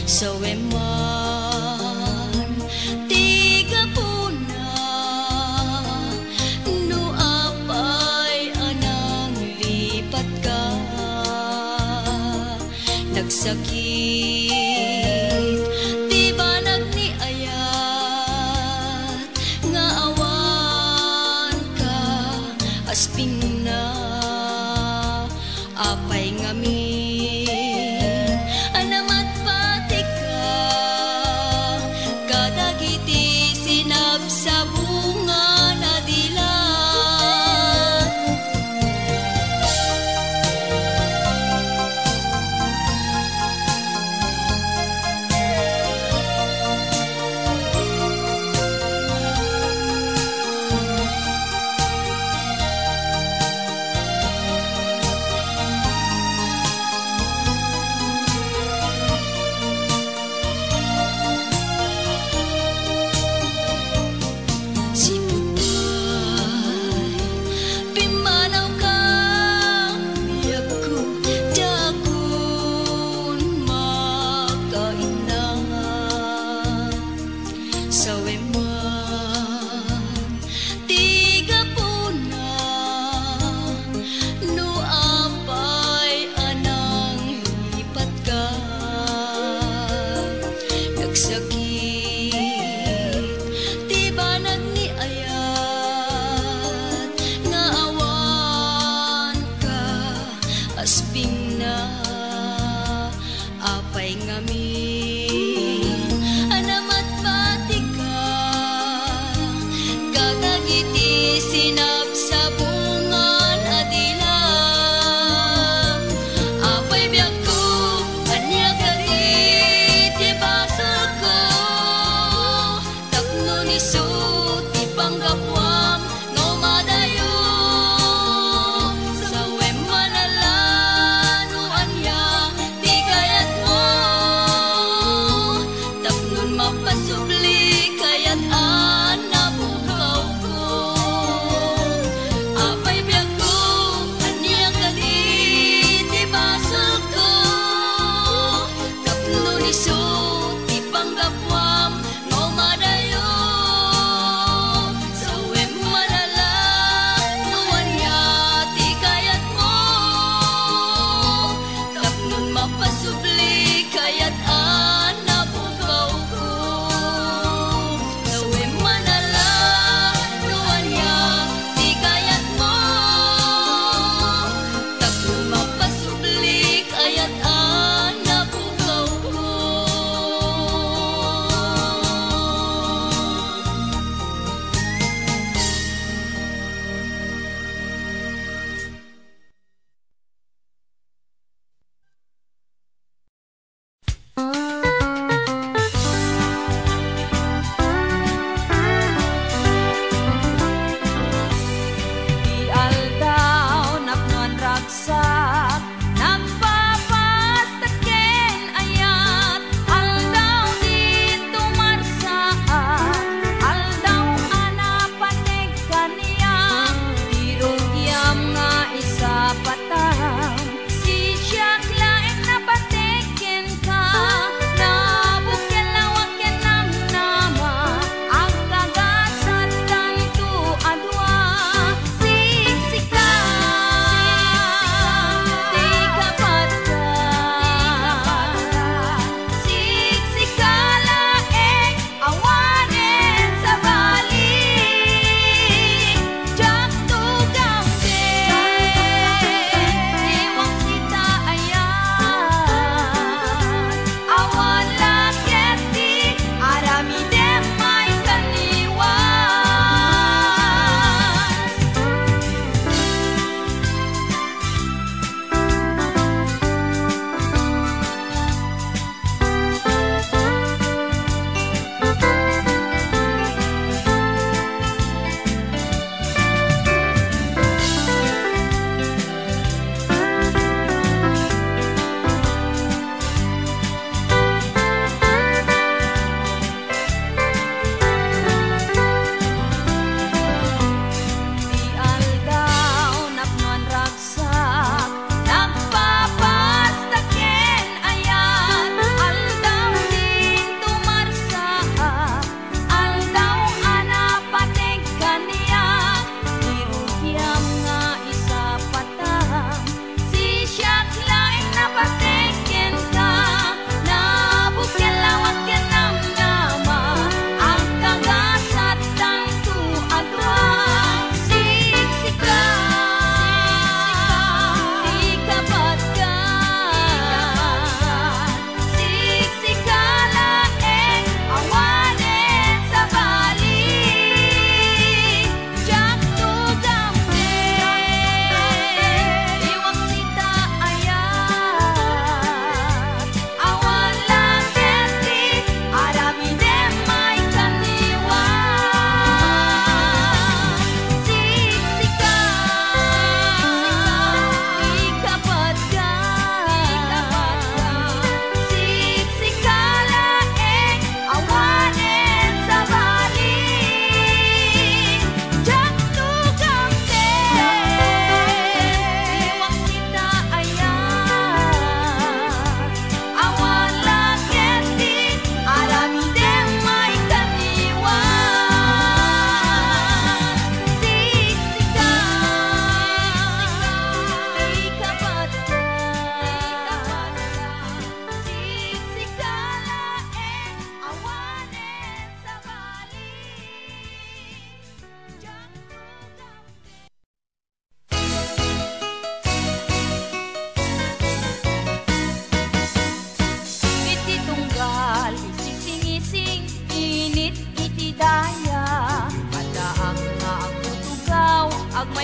saweman tiga puna no apay anang lipat ka nagsakit di ba nagniayat nga awan ka asping na apay ngamin anamat pati ka kadagiti sinab sa bunga na dilat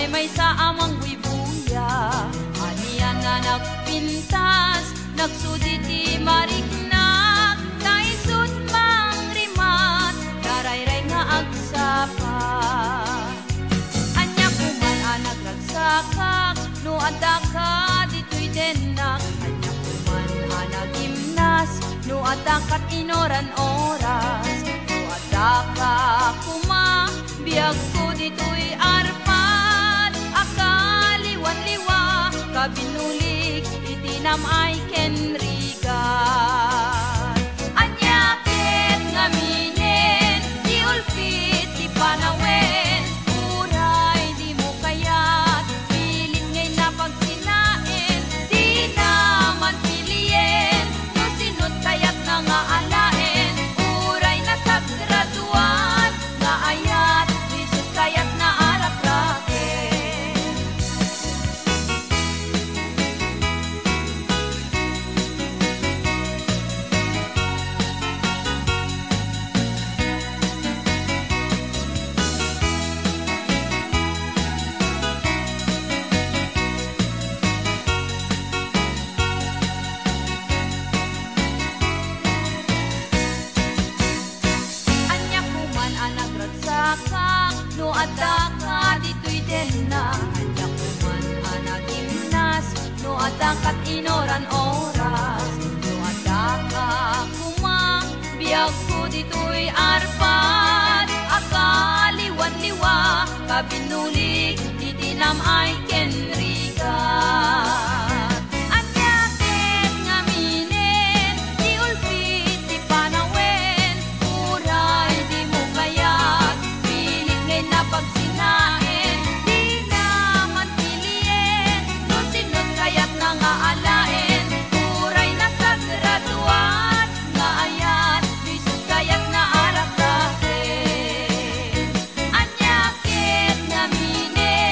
may sa amang buibuya. Anian nga nagpintas, nagsuditi mariknak, naisud mang rimat, darayray nga agsapat. Anya kuman anak ragsakak, no adda ka dito'y denak. Anya kuman anak gimnas, no adda kat inoran oras. No adda ka kuma, biyag ko dito'y arpat. Akaliwan-liwa, kabinulik, itinam ay kenrigan. Anya ket ngaminen, di ulpit, di panawen, uray di mo kayat, pilit ngay napagsinain, di naman piliin, no sinot kayat na nga alain, uray na sa graduan, nga ayat, wisot kayat na arakraken. Anya kuman anak ragsakak, no adda ka dito'y denna. Anya kuman anak gimnas, no adda kat inoran oras. No adda ka kuma, biyag ko dito'y arpat. Akaliwan-liwa, kabinulik, itinam ay kenrigan. Anya ket ngaminen, di ulpit, di panawen, uray di mo kayat, pilit ngay napagsinain, di naman piliin, no sinot kayat na nga alain, uray na sa graduan, nga ayat, wisot kayat na arakraken. Anya ket ngaminen,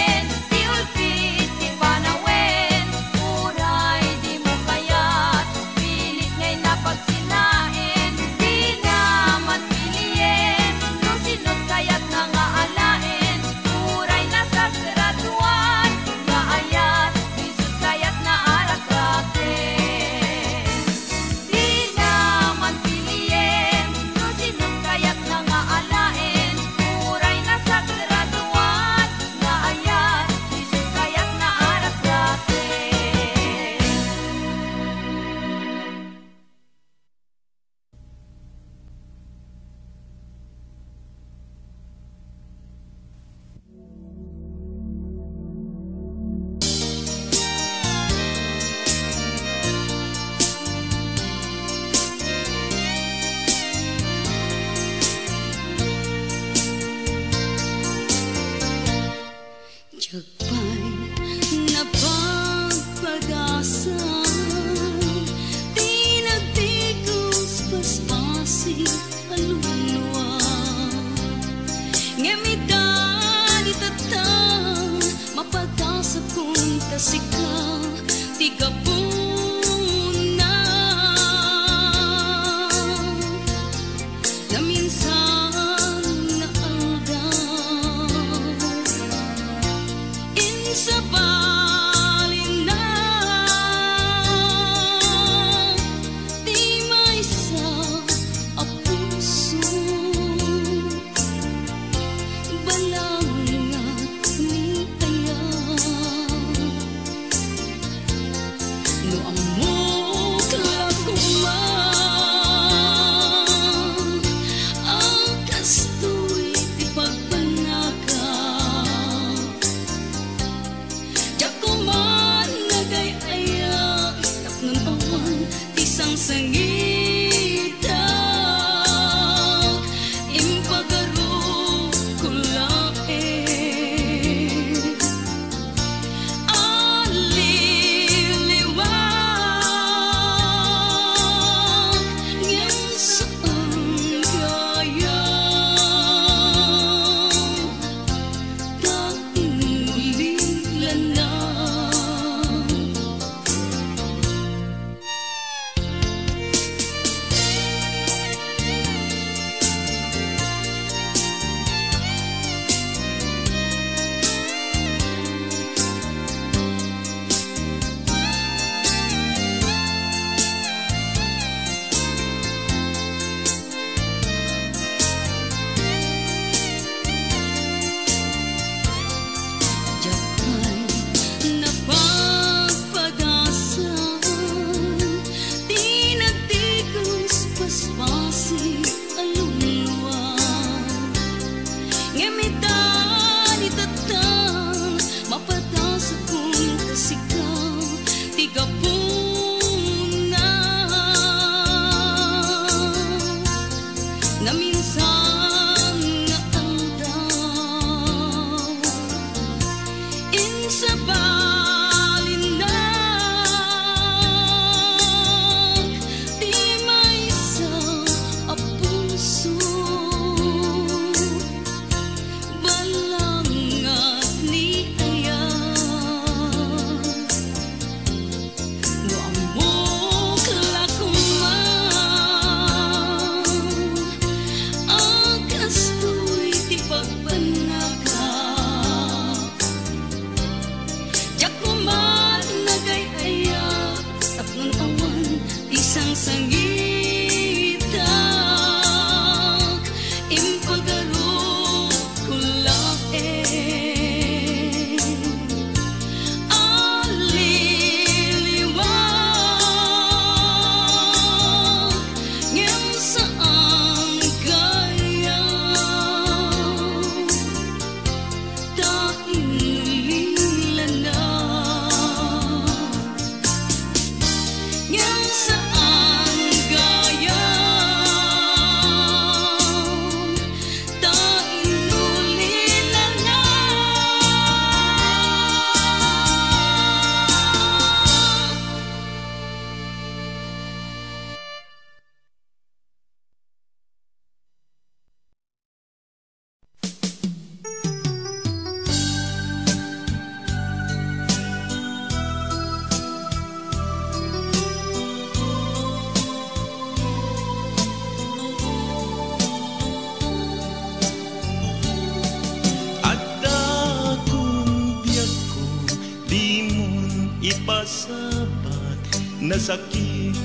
sabat na sakit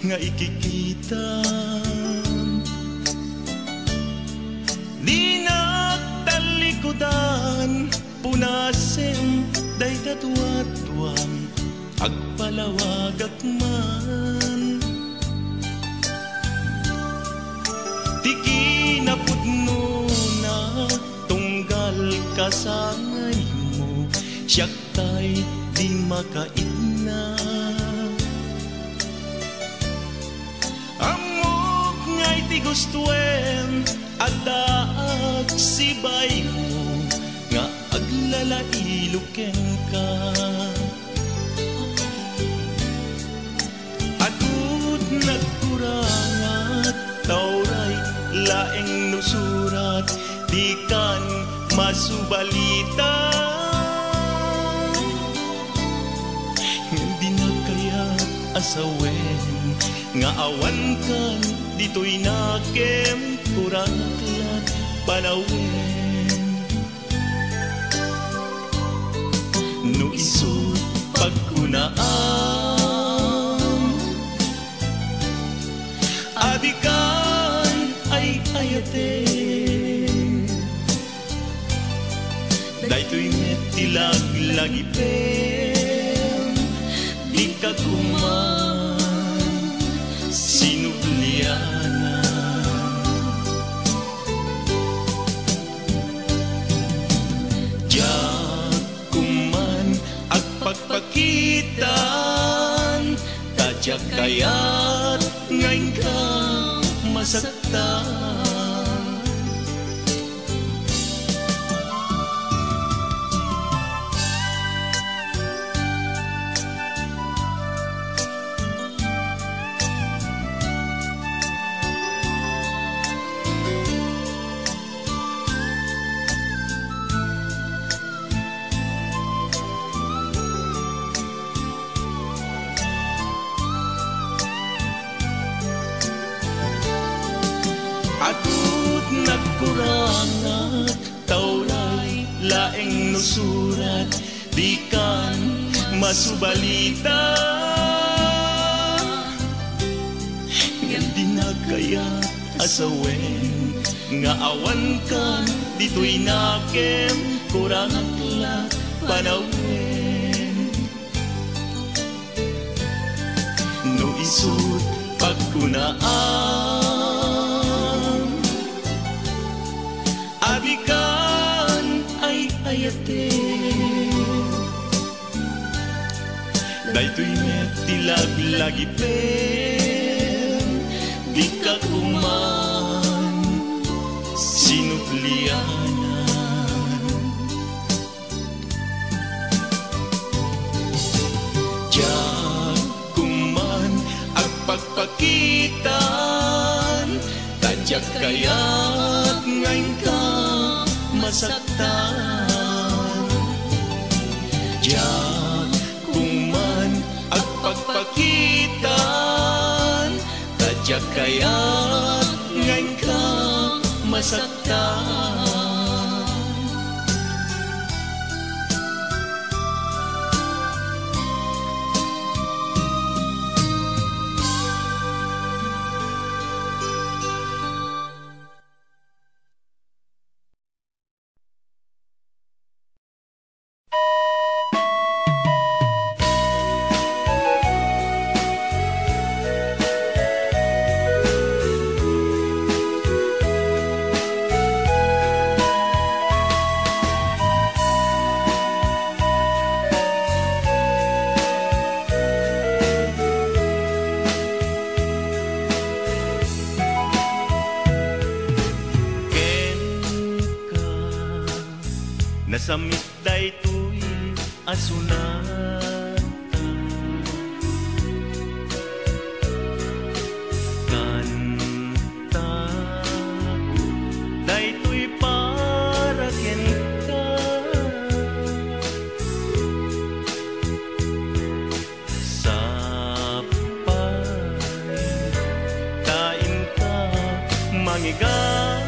nga ikikita. Di nagtalikodan punasen day tatuatuan agpalawagak man. Tiki na pudno na tunggal kasangay mo, siyak tay di makait na. Amok nga'y ti gustuen at daag sibay mo nga aglalailuken ka. Agud nagkurangat tauray laeng nusurat di kan masubalita. Hindi na kaya asawen nga awan kan dito'y nakem kuraklat panawen. No isut pagkunaan adikan ay ayate daytoy metilag lagi pen di ka kuman sinubliana. Diyak kuman agpagpakitan tadyak kayat ngayon ka masaktan. Agud nagkurangat tauray laeng nusurat di kan masubalita. Ngem di na kaya asawen nga awan kan dito'y nakem kurangat panawen. No isut pagkunaan abikan ay ayate daytoy metilag lagi pen di ka kuman sinuplianan. Diyak kuman agpagpakitan tadyak kayat ngayon ka masaktan. Diyak kuman agpagpakitan tadyak kayat ngayon ka masaktan. Nasamit daytoy asunata kanta daytoy para ken ka sapay tain ka mangigan.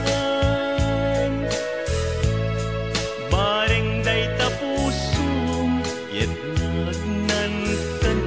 Bareng day tapusum yet nagnan kan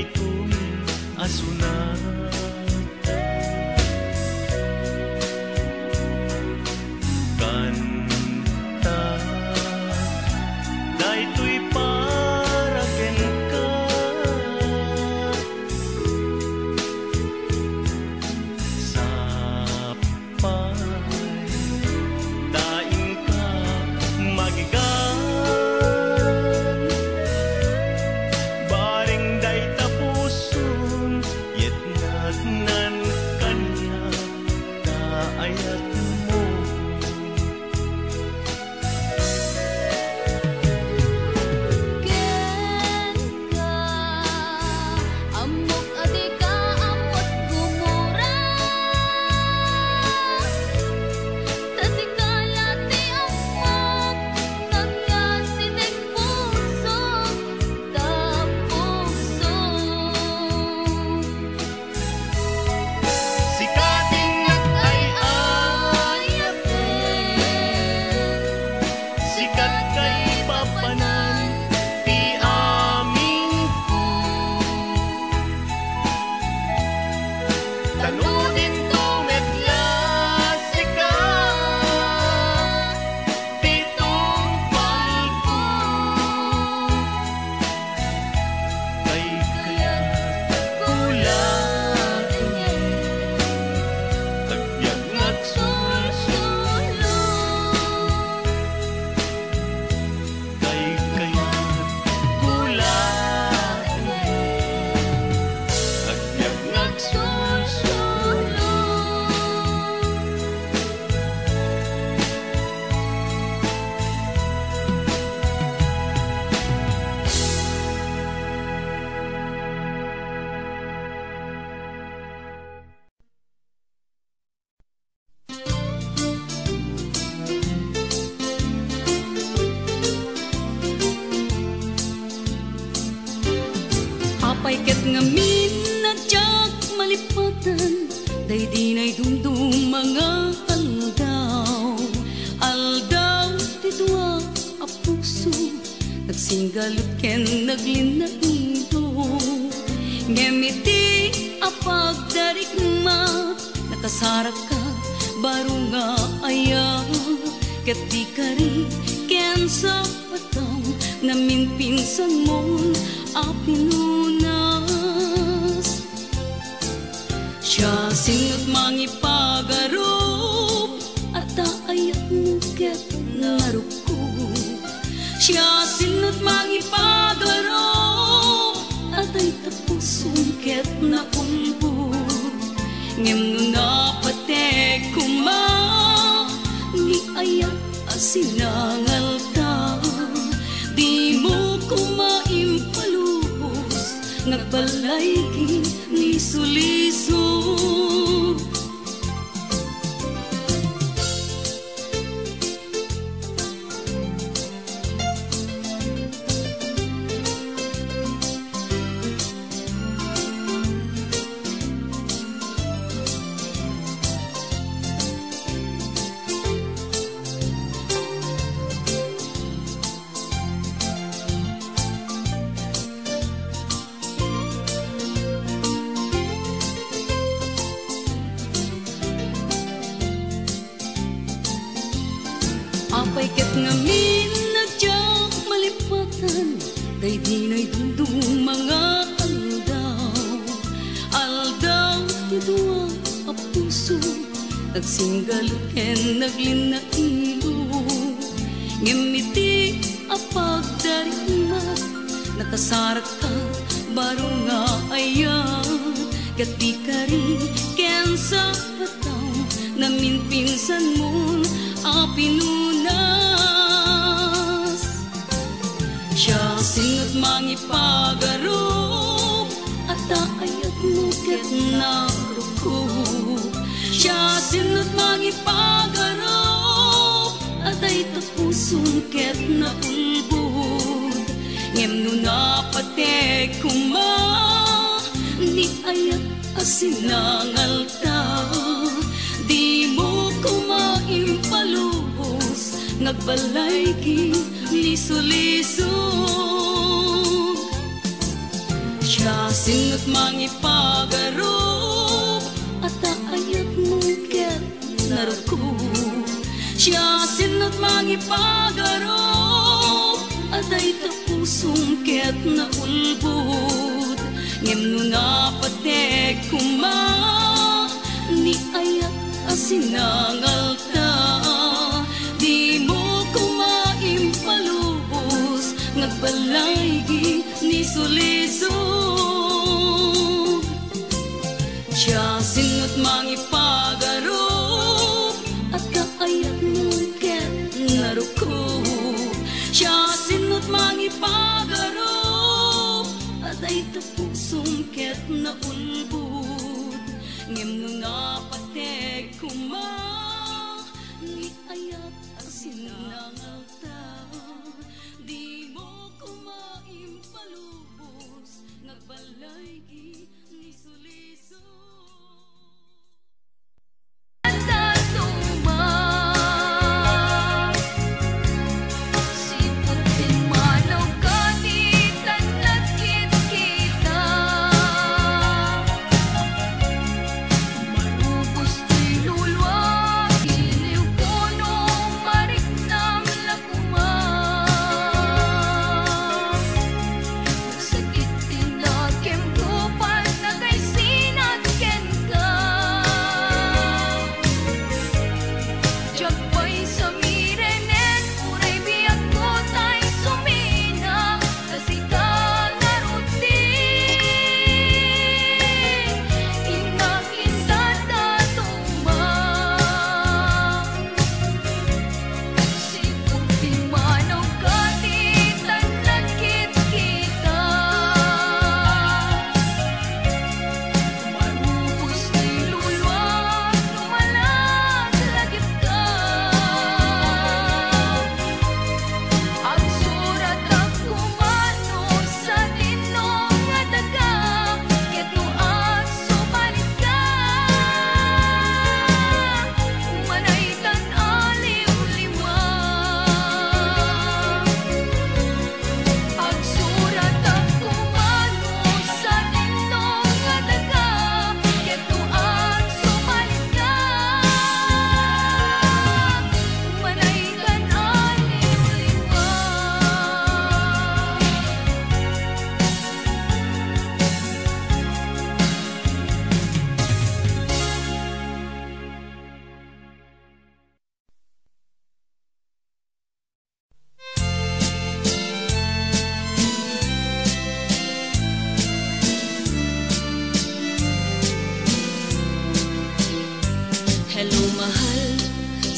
daytoy asunan. Kanta daytoy para ken ka, sapay daing ka magigan. Baring day tapuson yet nagnan kanya kaayat mo. Ken ka amok adi ka amot gumura, tasikalati amok nagyasinig puso tapuso. Sikating ay Ayatin sikat kay papanan ti aming tanudin tumekla sikat pitong palko kay kayat kulat tagyak nagsulsulo kay kayat kulat tagyak nagsulsulo. Apay ket ngamin nagtiyak malipatan, day dinay dumdum mga aldaw. Aldaw ti dua a puso, nagsinggalut ken naglinailo. Ngemiti a pagdarigma, nakasarak ka baro nga aya. Ket di kari ken sa pataw, namin pinsan mo a pinunas. Siya singot mangipagarop, at ayat mo ket naruko. Siya singot mangipagarop, at ay tapusong ket naulbo. Ngem no napatek kuma, ni ayat asinangal ta. Di mo ko maimpalubos, nagbalay ki ni suliso. Apay ket ngamin nagtiyak malipatan, day dinay dumdum mga aldaw. Aldaw ti dua a puso, nagsinggalut ken naglinailo. Ngemiti a pagdarigma, nakasarak ka baro nga aya. Ket di kari ken sa pataw, namin pinsan mo a pinunas. Siya singot mangipagarop, at ayat mo ket naruko. Siya singot mangipagarop, at ay tapuson ket naulbod. Ngem no napatek kuma, ni ayat asinangal ta. Di mo ko maimpalubos, nagbalay ki liso-liso. Siya sinot mangipagarop at ayat mo ket naruko. Siya sinot mangipagarop at ay tapusong ket na ulbod. Ngem no napatek kuma ni ayat asinangal ta. Di mo kumaimpalubos nagbalaygi ni sulisog. Siya sinot mangipagarop at kaayat mo ket naruko. Siya sinot mangipagarop at ay tapusong ket na ulbod. Ngem no napatek kuma ni ayat asinangal ta. Di mo kumaimpalubos nagbalaygi ni sulisog.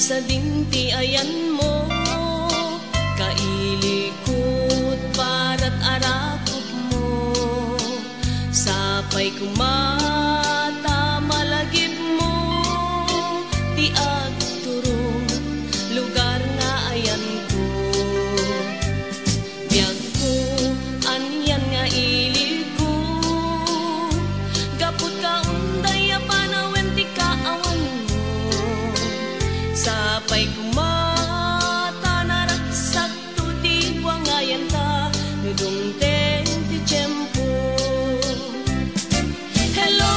Sa dinti ayan mo, kailikot para't arakot mo. Sapay kumata malagip mo, ti agturong lugar nga ayan ko. Biyag ko, anyan nga ilig ko, gapot ka unday apanawen ti kaawan mo. Sapay kumata naraksak to di buangayan ta nudong ten ti tiyempo. Hello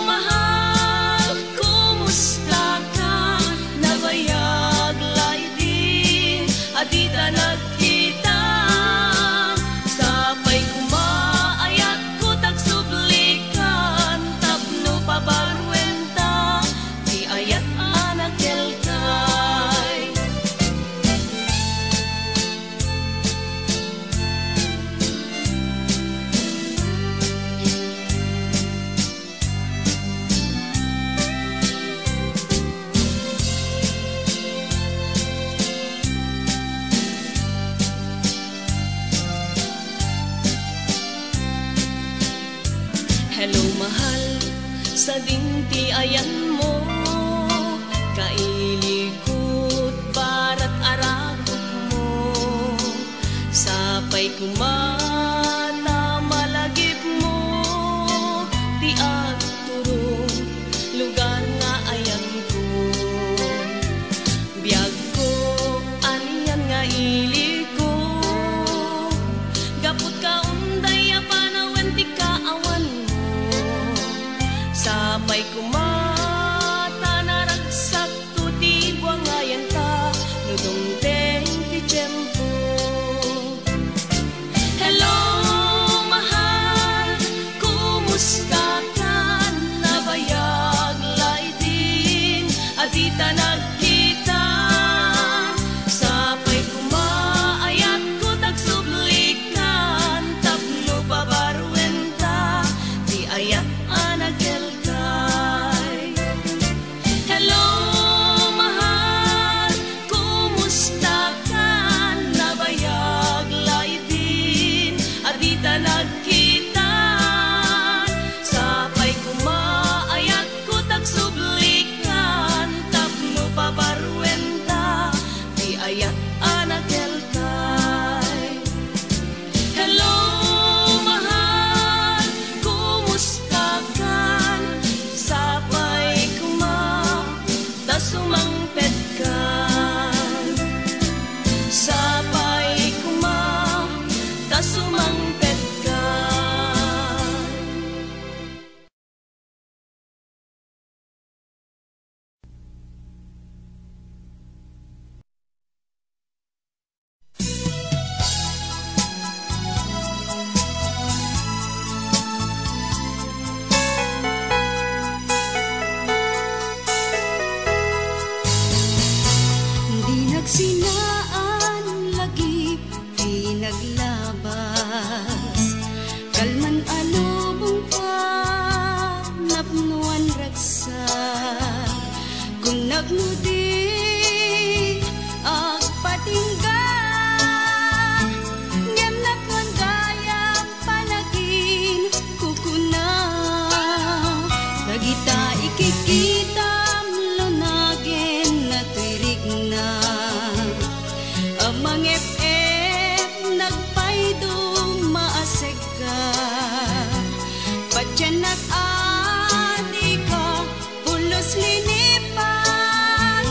mahal, kumusta ka? Nabayag lay din adita nagkita. Sapay kumaayat ko tagsublikan tapno pabarwenta di ayat anak kelkay. Hello mahal, sa dinti ayan mo, kailikot para't arakot mo. Sapay kumata malagip mo, ti agturong lugar nga ayan ko. Biyag ko, anyan nga ilig ko, gapot ka unday apanawen ti kaawan. nagkita. Sapay kumaayat ko tagsublikan, tapno pabarwenta, di ayat anagelkay. Hello, mahal, kumusta kan? Sapay tasumangpet kan. Sapay tasumangpet kan. Di nagsinaan lagi, di naglabas. Kalman alubong pa, napnuan ragsa. Kung nagnudi, agpatingga. Ngem nakman gayang panagin, kukuna. Nagita ikikita, lunagin na tirig na. Amang FM nagpaydo maaseg ka. Patyanak ani ka, pulos linipan.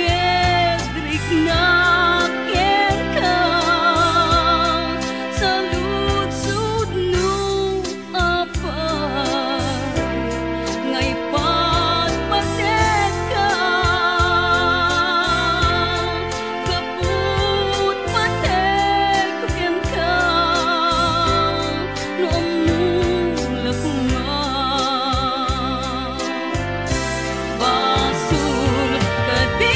Pedrik na ken ka sa lutsud no apay ngay pagpaset ka kaput patek ken ka no amulak nga basul kadin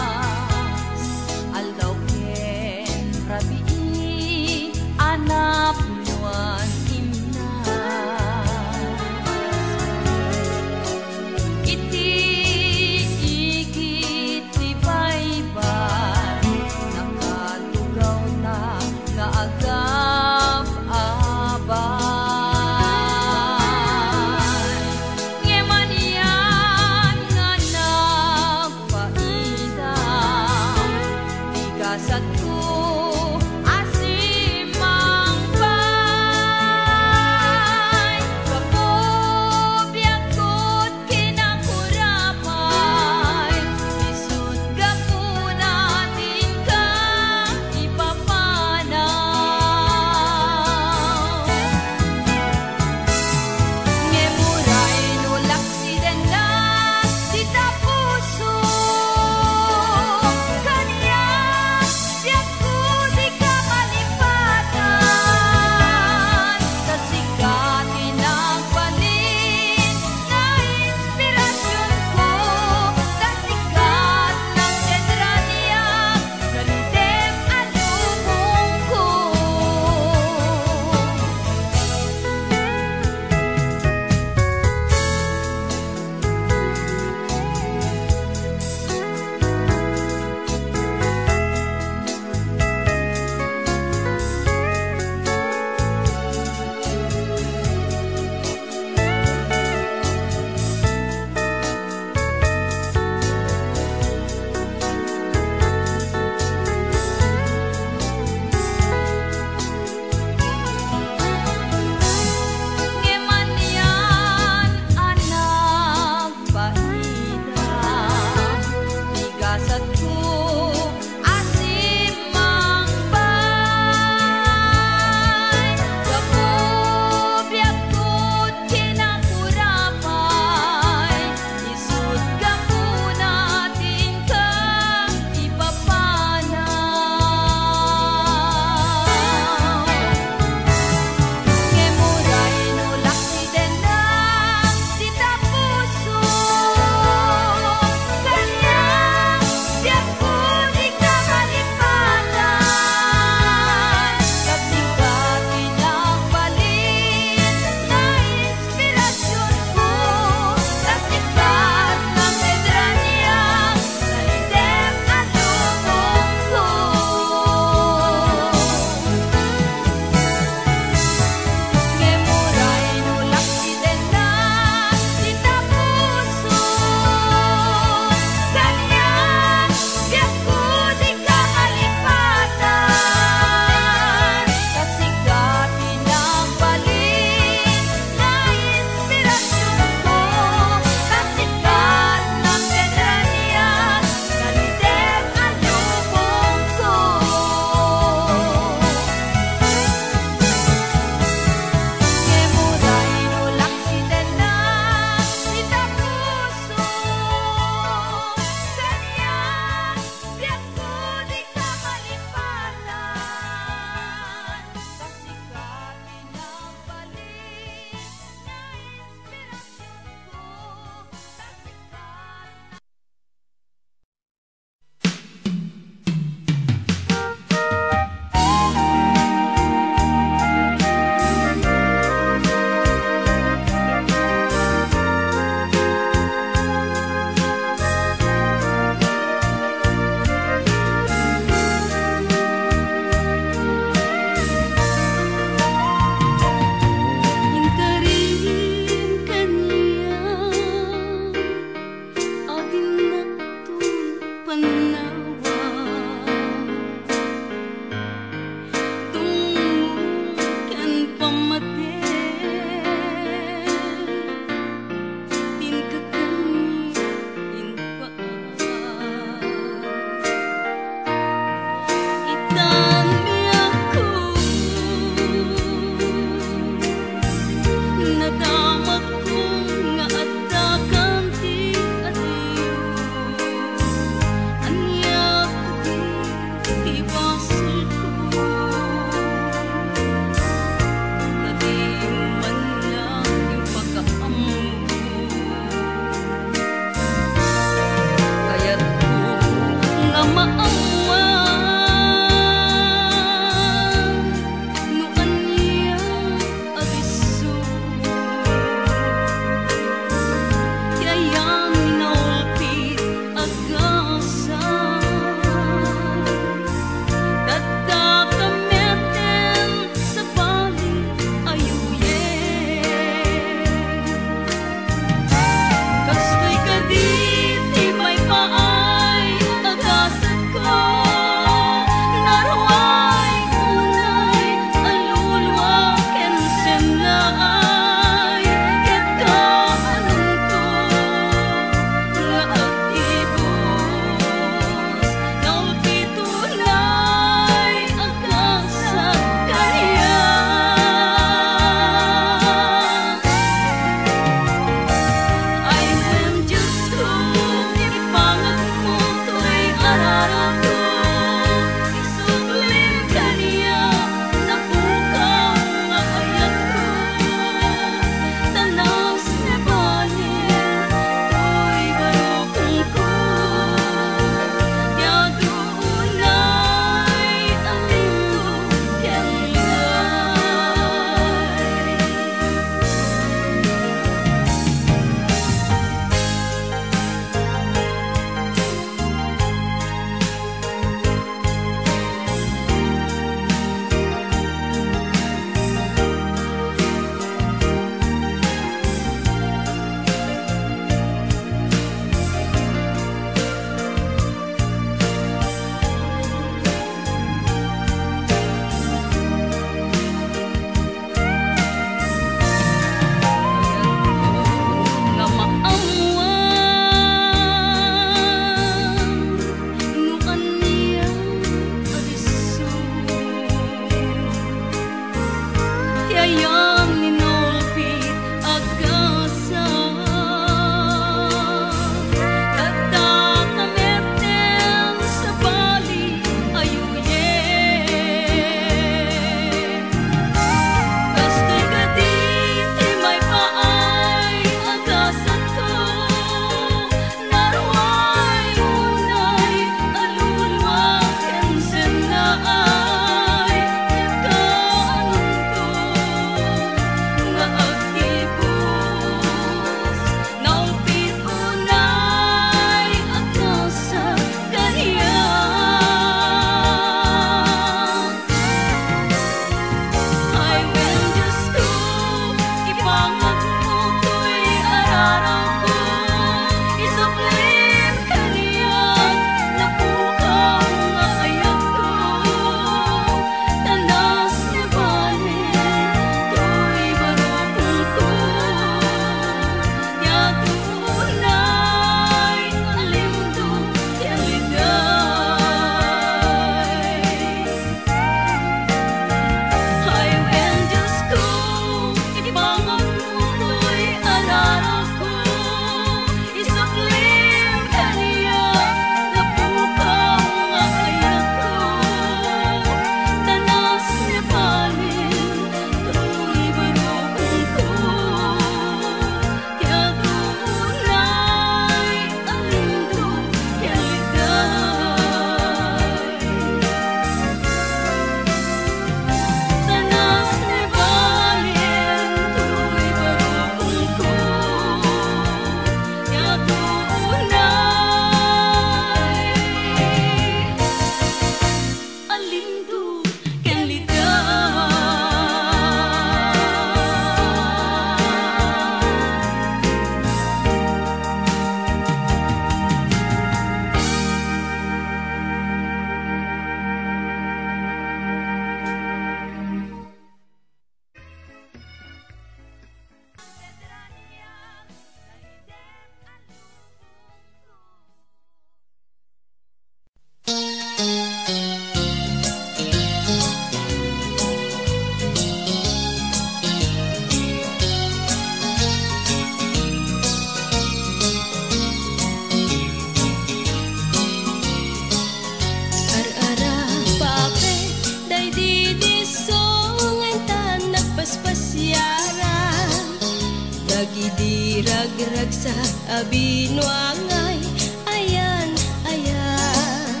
ragrag sa abinwangay, ayan, ayan.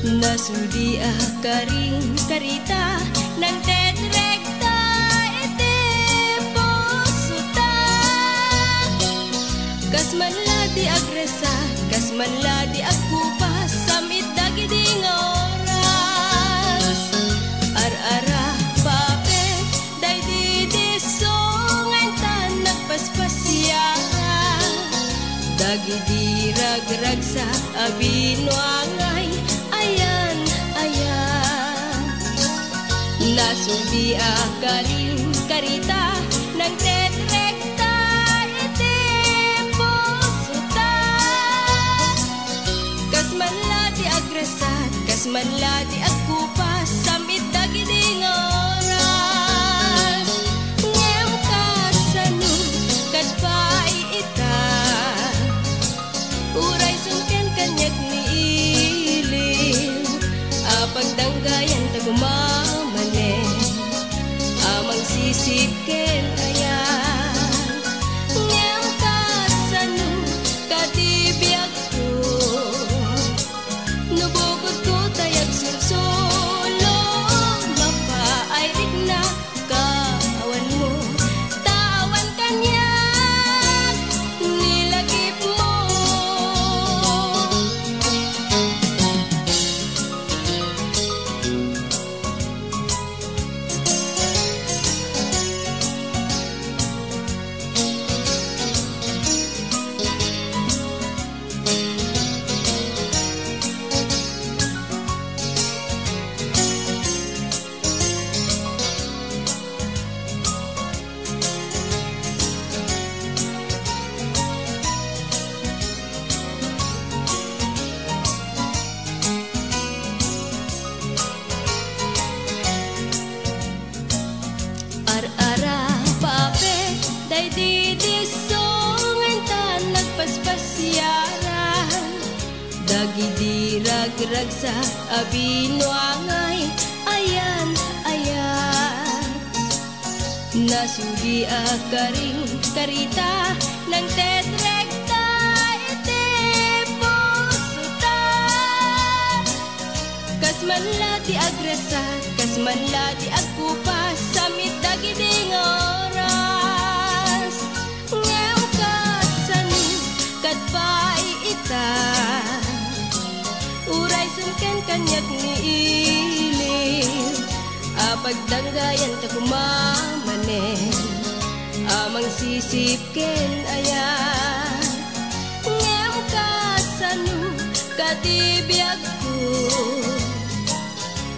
Nasudia karing karita ng tetrekta iti pusuta. Kasmanla di agresa, kasmanla di agkupas, samit dagiding oras. Ar-ara pape, day di disongan tan nagpaspasya. Dagidi ragrag sa abinwangay, ayan, ayan. Nasudi akaling karita ng tetrekta iti pusuta. Kasmanla di agresat, kasmanla di agkupas, samit dagiding oras. Ngem kasano kadpay ita, uray sungken kanyak ni ilim. Apagdanggayan tagumamane, amang sisipken ayan. Ngem kasano katibiyag ko, nubukod ko tayag sulsulo. Mapaayrik na kawan mo, tawan kanyak nilagip mo. Ar-ara pape, day di disongan tan nagpaspasyaran. Dagidi ragrag sa abinwangay, ayan, ayan. Nasudi akaring karita ng tetrekta iti pusuta. Kasmanla di agresat, kasmanla di agkupas, samit dagiding oras. Ngem kasano kadpay ita, uray sungken kanyak ni ilim. Apagdanggayan tagumamane, amang sisipken ayan. Ngem kasano katibiyag ko,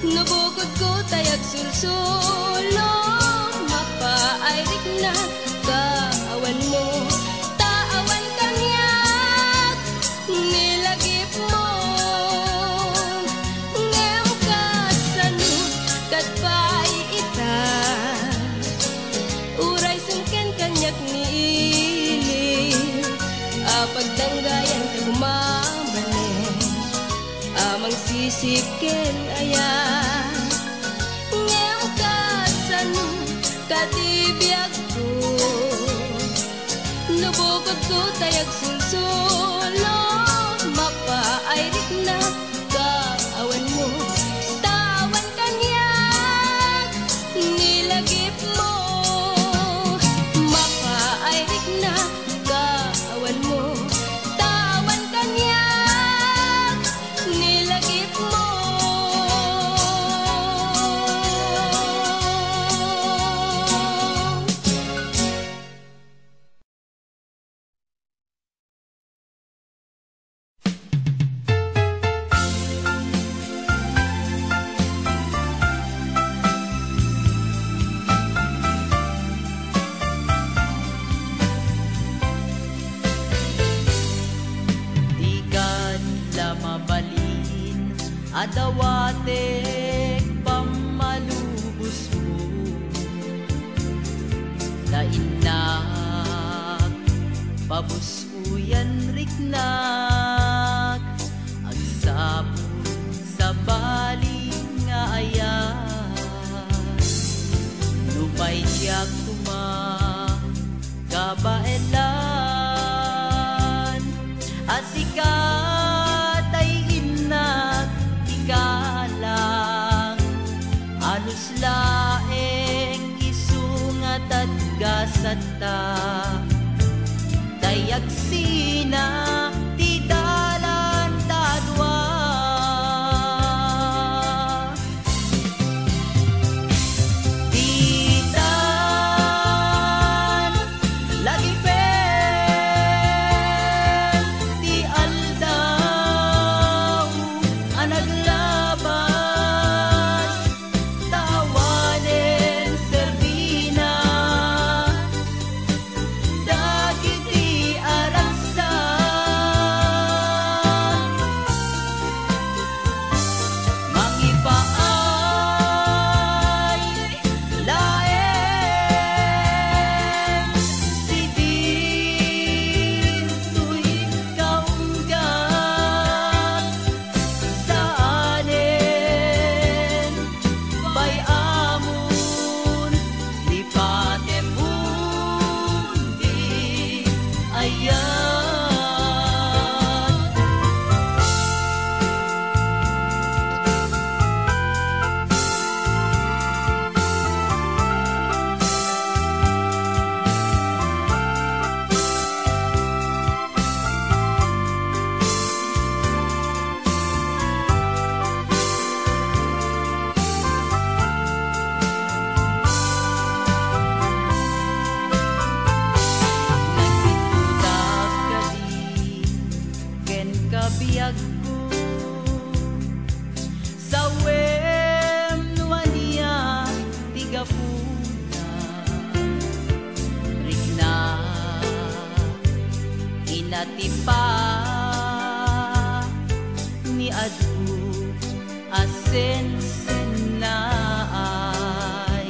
nubukod ko tayag sulsulo. Mapaayrik na kawan mo, tawan kanyak nilagip mo. Ngem kasano kadpay ita, uray sungken kanyak ni ilim. Apagdanggayan tagumamane, amang sisipken ayan. Ngem kasano katibiyag ko, nubukod ko tayag sulsulo. Mapaayrik na kawan mo, tawan kanyak nilagip mo. Mapaayrik na kawan mo, tawan kanyak nilagip mo. Adawatek pamalubos mo, dainak pabusuyan riknak, agsapon sa baling nga ayan. Numay siya kuma kabaela ikat ay inat ikalang alus laeng isungat at gasata dayag sina ti dalan tadwa ditan lagi pen ti aldaw anaglabas tawanen serbina dagiti aragsan mangipaay laeng si dito'y kaunggat saanen bayamun lipatem mundi ayan nagtitudak kadi ken kabiyag ko sa wem nuania tigapuna rigna inatipa ni adu asen na ay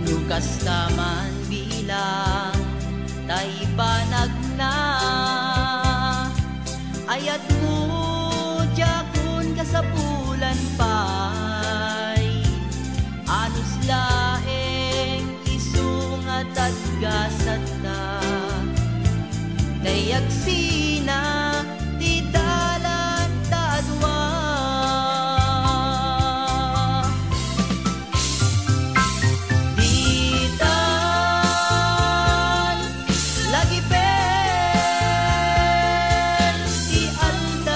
nukas taman bilang tay banag na ayat mo jakun kasapulan pay anus laeng isungat at gasata dayag sina ti dalan tadwa ditan lagi pen ti aldaw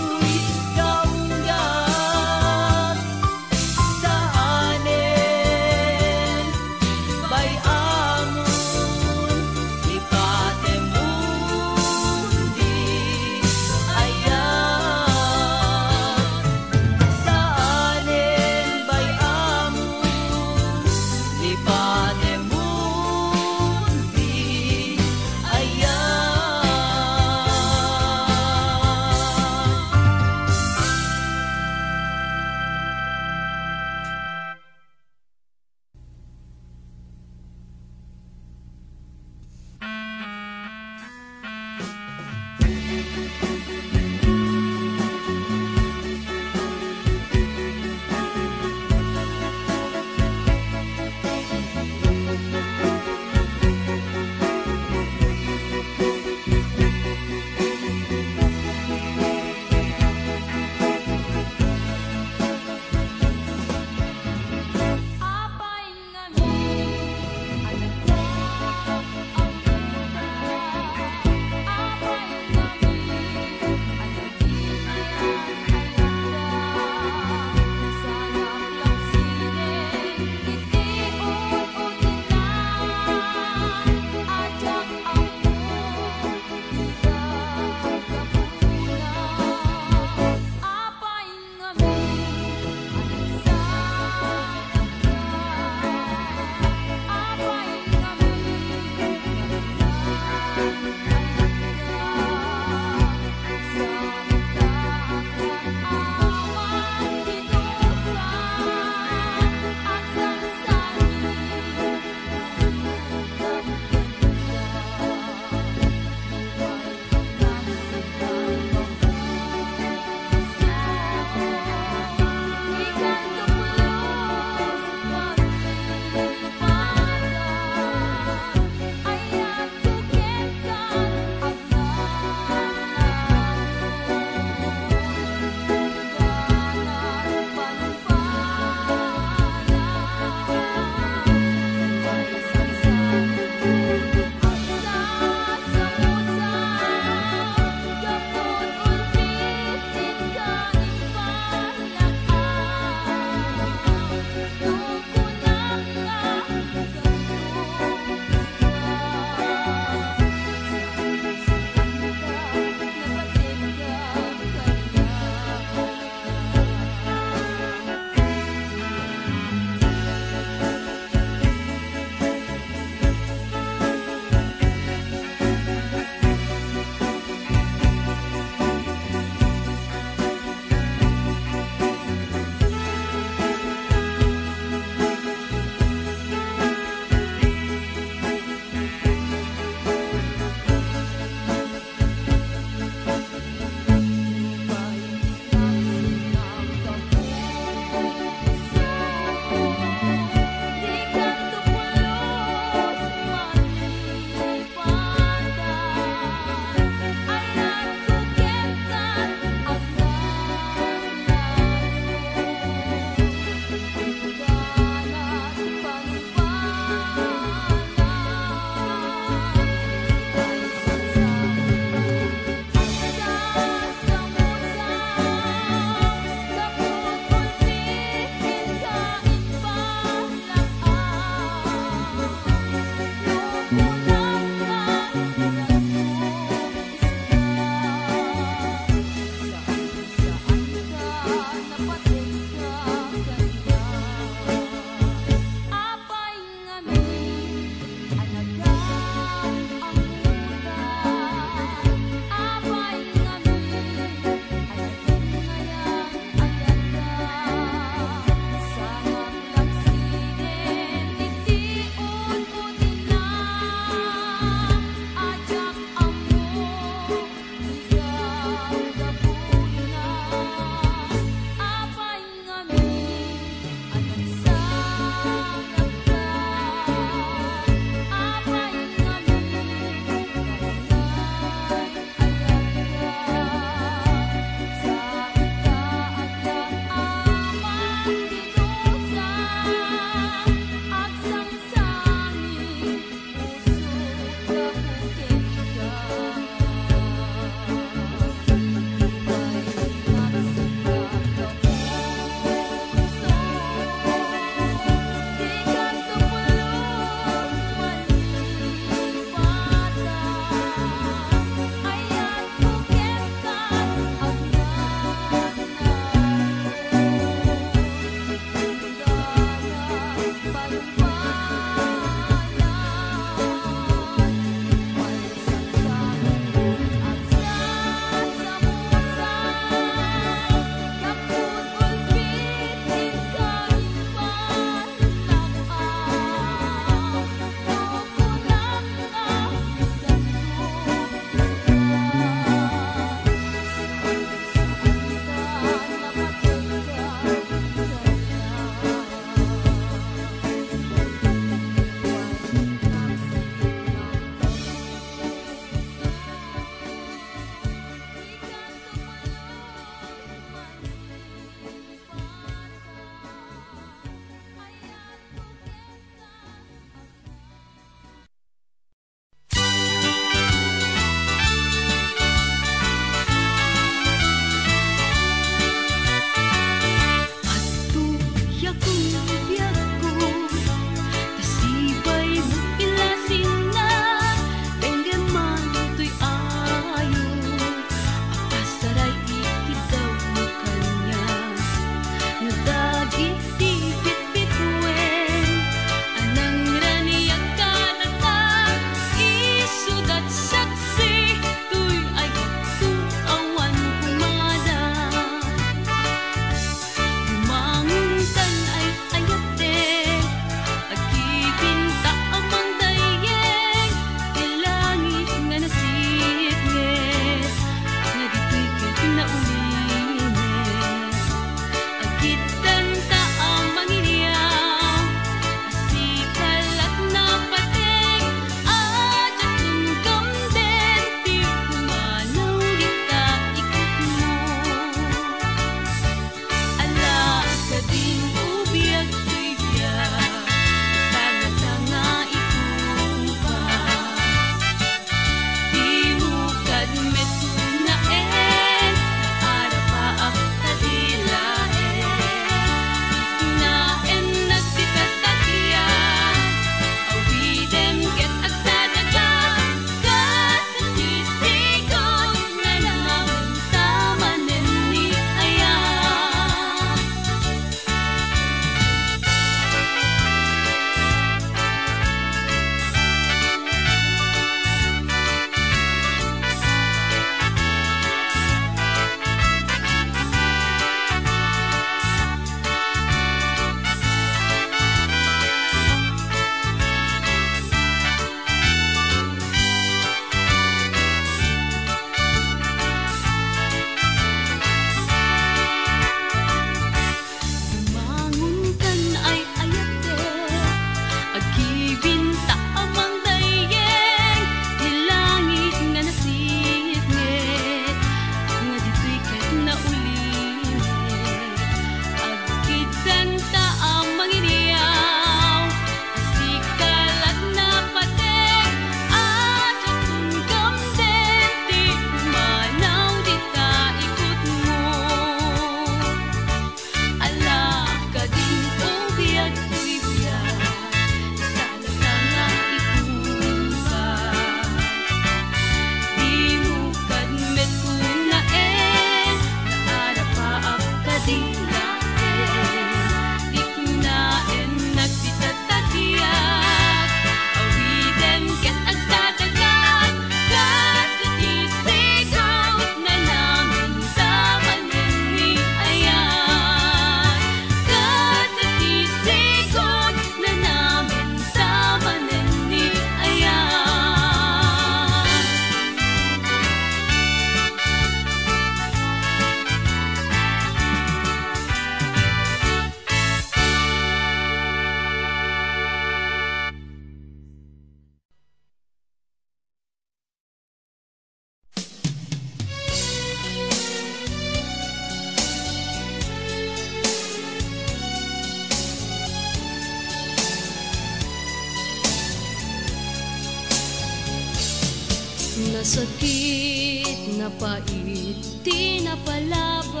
Sakit na pait, di napalabas.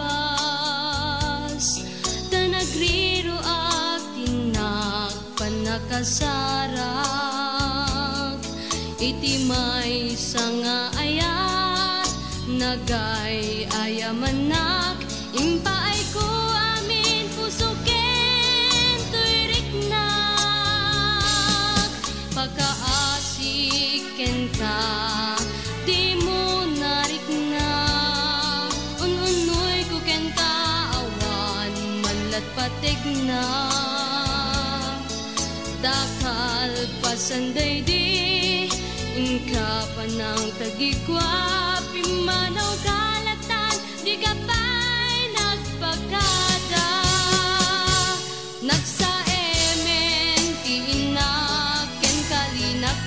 Tanagriro tinak panakasarak. Iti may sanga ayat, nagay ayamanak. Impaay ko amin pusuken tuiriknak. Pagkaasiken ka, di mo narik na. Ununoy ko ken kaawan, manlat patig na. Dakal pasanday di, inka pa ng tagikwa. Pimanaw kalatan, di ka pa'y nagpagkada. Nagsaemen, kiinaken kalinakam.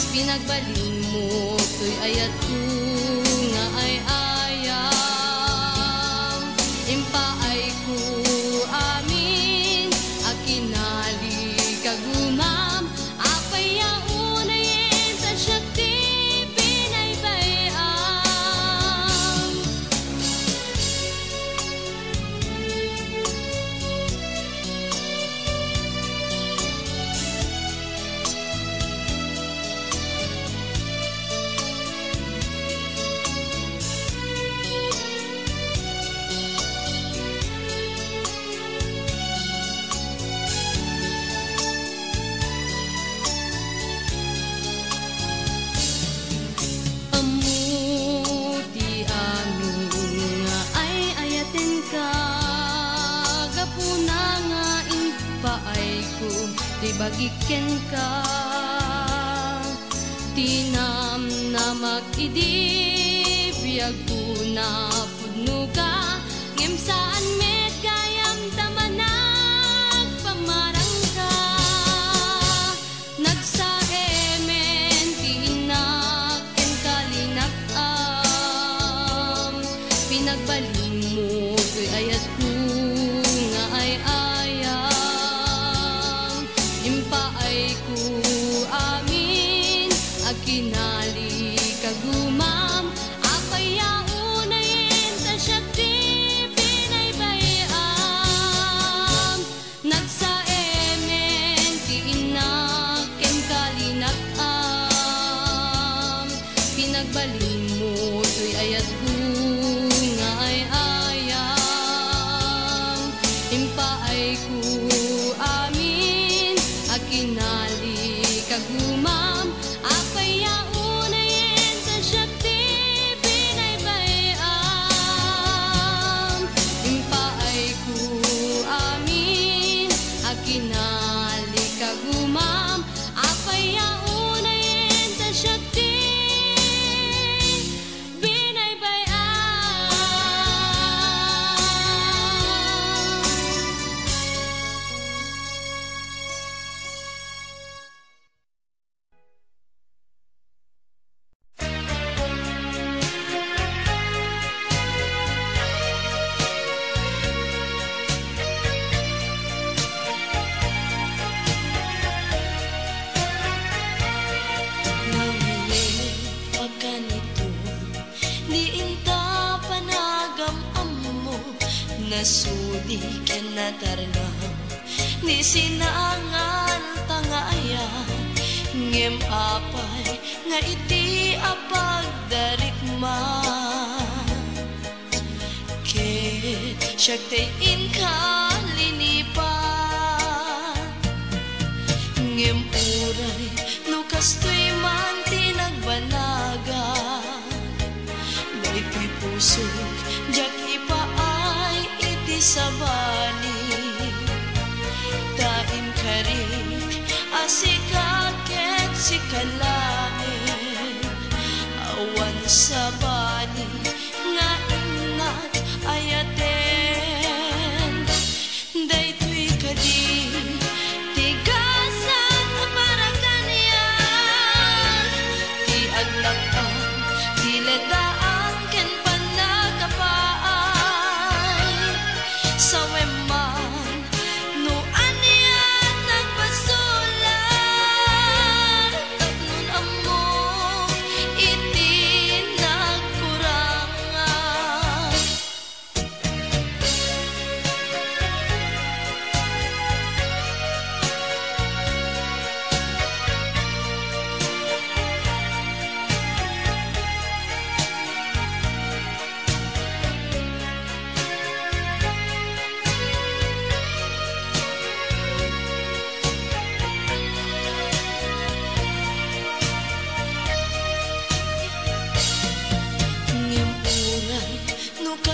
Pinagbalin mo, to'y ayat ko nga ay ayam. Impaay ko amin, akinali kagumam. Apay unayin sa syakti pinaybayam. Amuti amin nga ay ayaten ka. Gapuna nga impaay ko, di bagiken ka. Tinam na mag-idi, biyag ko na pudno ka. Ngem saan met kayam tamanag, pamarang ka. Nagsaemen, tinaken kalinakam. Pinagbalin mo, to'y ayat ko nga ay ayam. Impaay ko amin, akinali kagumam. Apay unayin sa syakti pinaybayam. Nagsaemen, tinaken kalinakam. Pinagbalin mo, to'y ayat ko nga ay ayam. Impaay ko amin, akinali kagumam. Apay unayin sa syakti pinaybayam. Impaay ko amin, akinali kagumam. Apay unayin sa syakti nasudi ken natarnam ni sinangan tangaya ngem apay nga iti apagdarikma ket syagtay inkalinipan ngem uray no kastoy man tinagbanagan daytoy pusok jak ipaay iti sabani taim karik asikaket sikalain awan sabani nga ingat ayaten daytoy kadi tigasan para kanyan ti aglakan ti ledaan ken panagapaan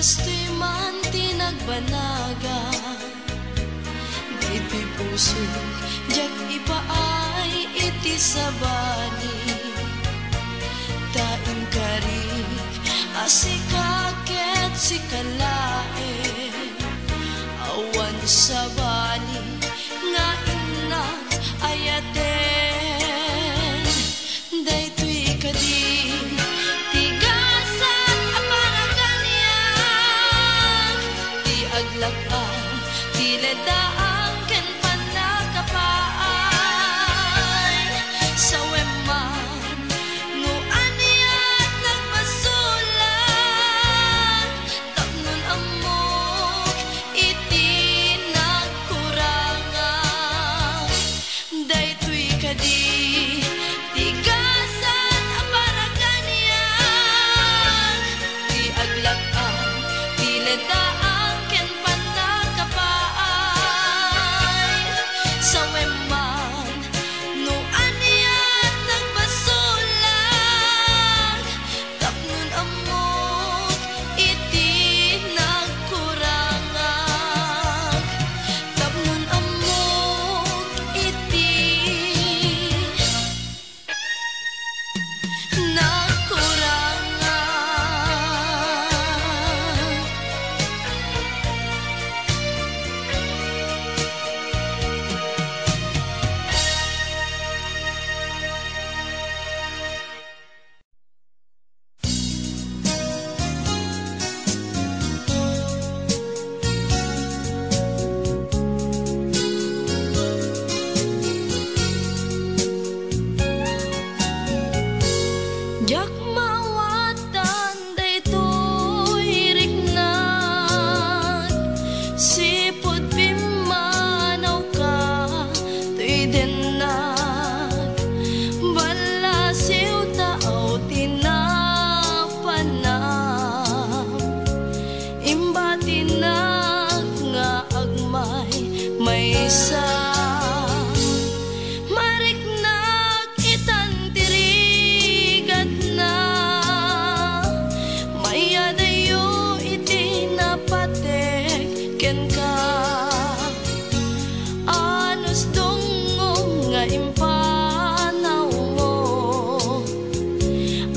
kastoy man tinagbanaga, dito'y puso, jak ipaay iti sabani. Daing karik, asikaket si kalae, awan sabani, nga inak ayaten. Daytoy kadi, tigasan aparaganyan, ti aglakang, ti ledaang ken panakapaay. Sa weman, no aniat nagpasulat, tapnon amok iti nagkurangan. Daytoy kadi, tigasan aparaganyan, ti aglakang, ti ledaang ken panakapaay. Sa weman, no aniat nagpasulat, tapnon amok iti nagkurangan. Tapnon amok iti nagkurangan. Jak mawatan daytoy riknat, sipud pimanaw ka to'y denag, balasiw tao tinapanam, imbatinag nga agmay maysa. Mariknag itan tirigat na, mayadayo iti napatek ken ka. Anos dungong nga impanaw mo,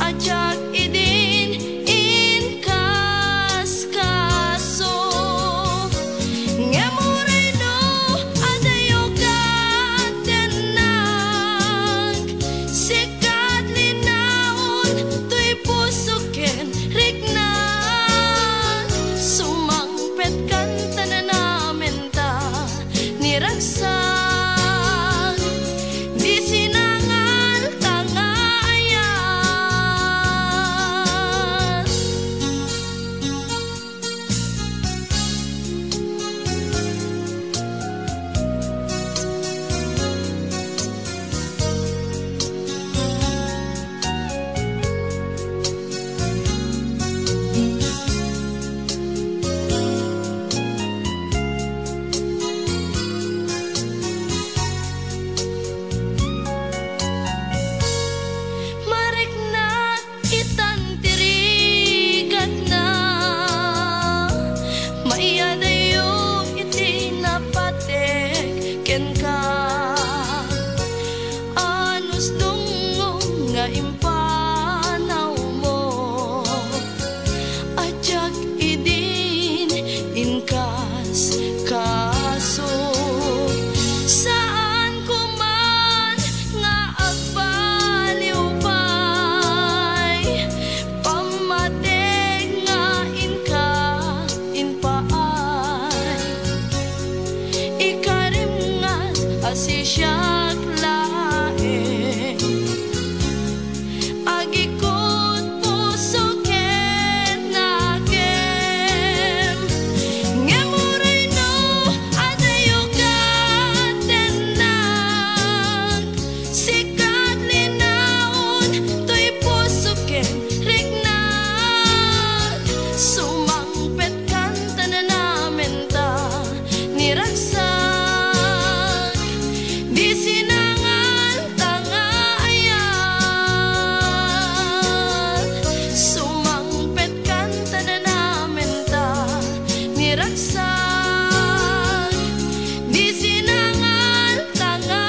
ajak idin inkas kaso. Ngemuray no adayo katenag, sikat linaon to'y puso ken riknag. Sumangpet kan tanan ta niragsak, di sinangal tangayan. Mariknat itan tirigat na, mayadayo iti napatek ken ka. Anos dungong nga impanaw mo, ajak idin inkas kaso. Saan ko man nga agbaliw pa'y, pamateg nga inka inpaay. Ikarim nga asisyak laeng, agikot puso ken nagem. Ngemuray no adayo katenag, sikat linaon to'y puso ken riknag. Sumangpet kan tanan ta niragsak, di iragsak di sinangan tanga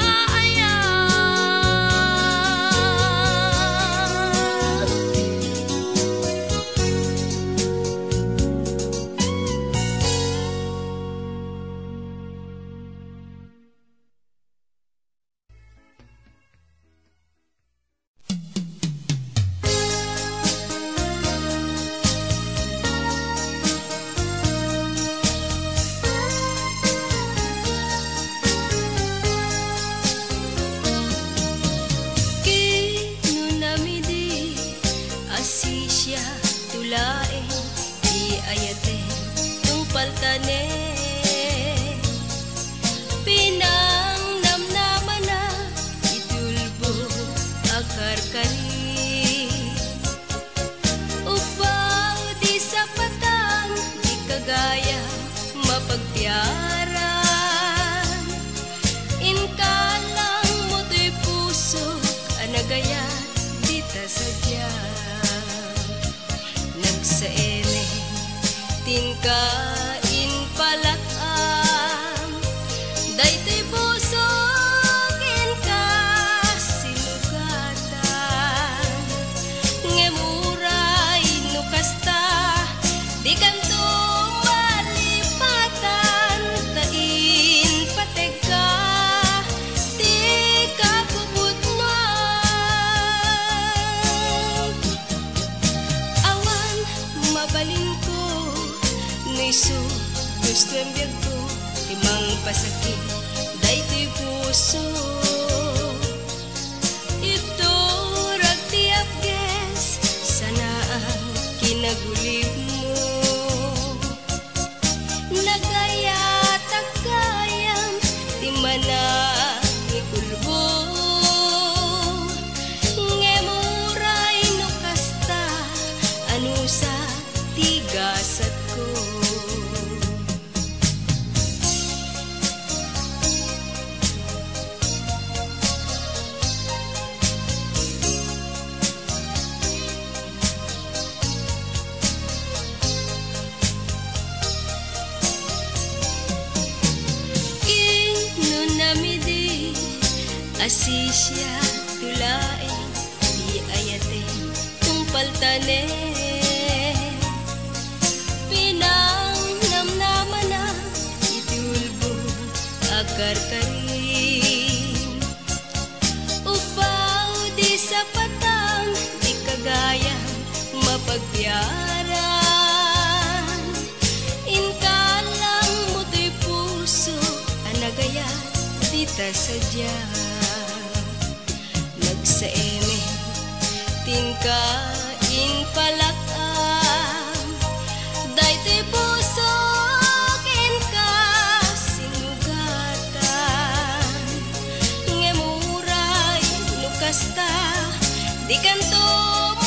asisya tulae di ayate tung paltane pinang namnaman na itulbo akar kani upaw di sapatan di kagaya mapagpiaran inkalang mo'y puso anagaya di ta sadya nagsaene tingkain palakam daytoy puso ka sinugatan ngemuray nukasta di kanto malipatan tain pateka di kabubutnuan awan mabalin ko niso gusto ang biyag ko timang pasakit daytoy puso ito ragtiap ges sanaan kinagulib mo nagaya tagayam timana ikulbo ngemuray no kasta ano sa tigasat ko inunamidi asisya tulae di ayate tung paltane pinang namnaman na itulbo akar karin upaw di sapatan di kagaya mapagpiaran inkalang mo'y puso anagaya di ta sadya nagsaeme tingkain palakam daytoy puso ka sinugatan ngemuray nukasta di kanto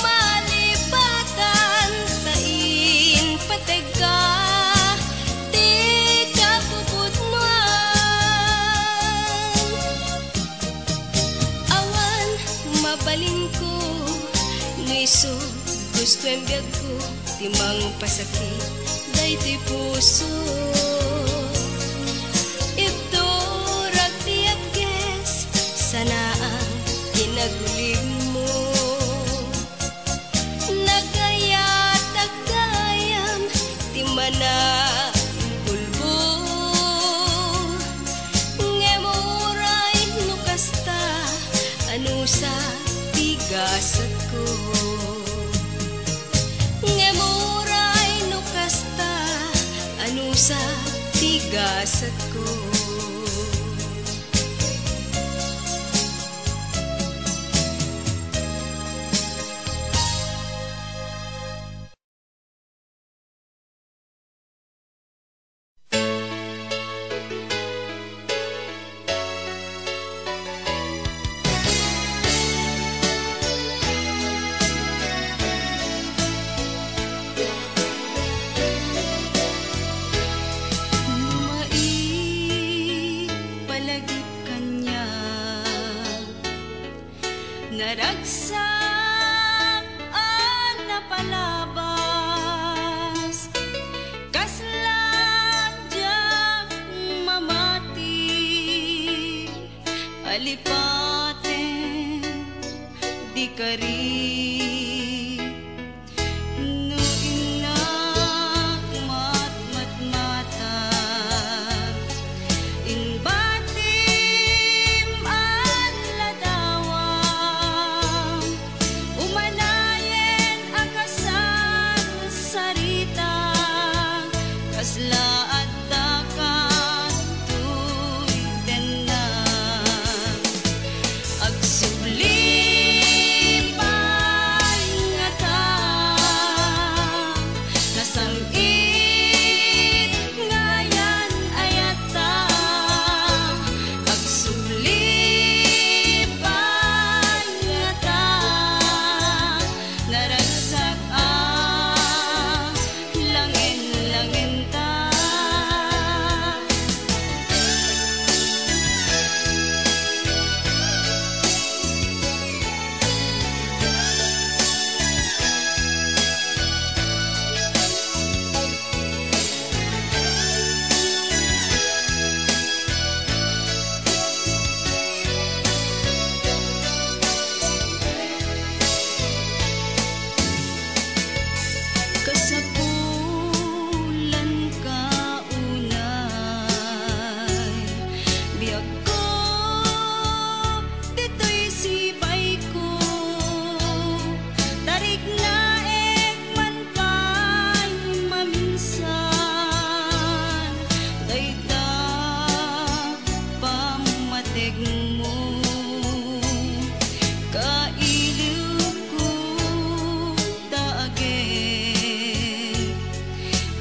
malipatan tain patega di kabubutnuan awan mabalin ko niso gusto ang biyag ko timang pasakit daytoy puso ito ragtiap ges sanaan kinagulib mo nagaya tagayam timana pulbo ngemuray nukasta ano sa tigasat ko ngemuray nukasta ano sa tigasat ko Lumait kari no inak matmata in batim at ladawang umanayen akasan sarita kasla at takan tuwiden na agsubli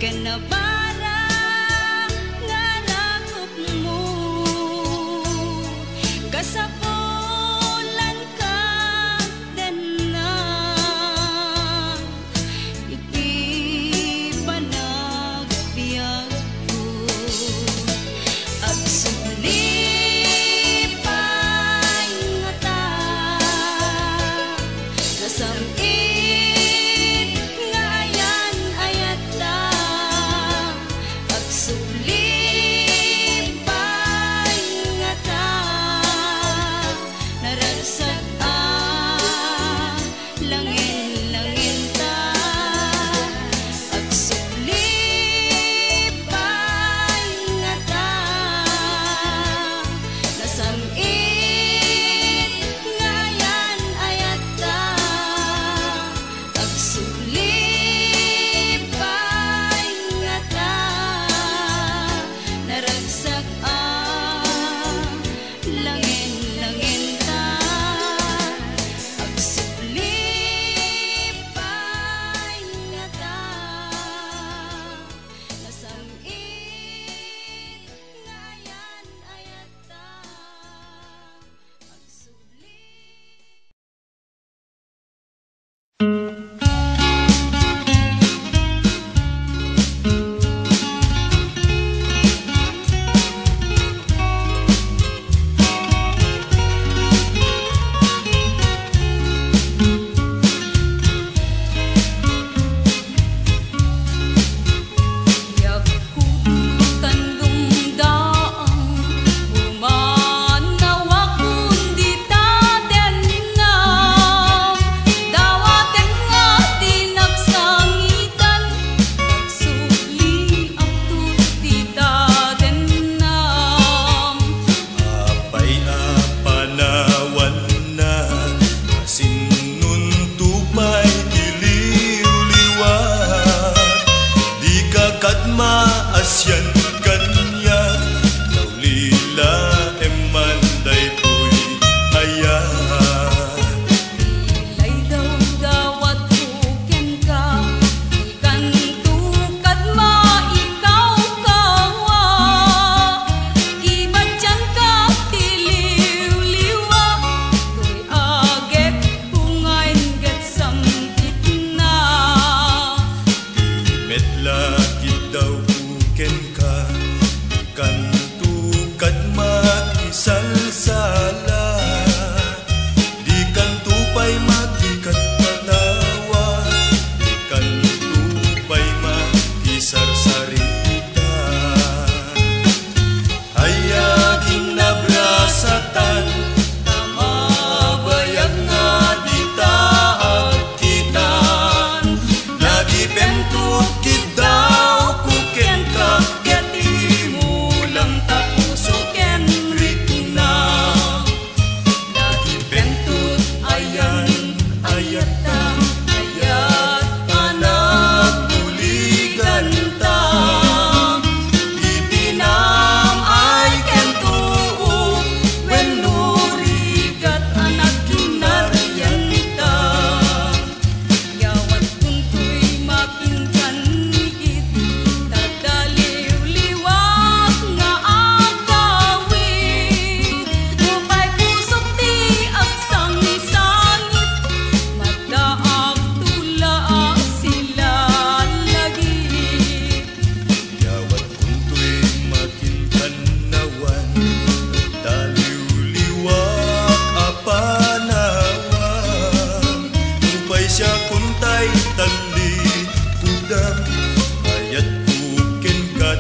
kanabara nga rakop mo kasapulan ka den na iti panagbiag ko agsuli pay nga ta nasam Lagi daw buken ka kantu kadma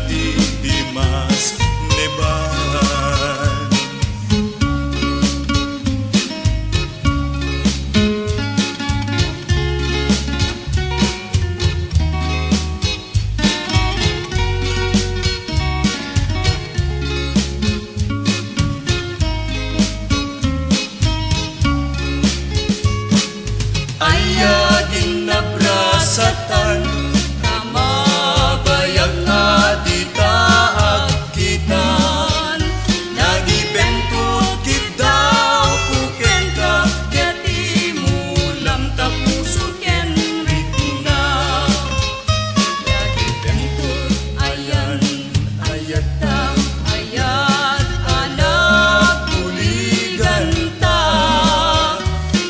kati di mas neban. Ayagin na brasatan, kamabayag na di taagkitan. Nagibentut kidaw kuken ka, kati mulam tapuso ken rikna. Nagibentut ayan ayat ta, ayat anak tuligan ta.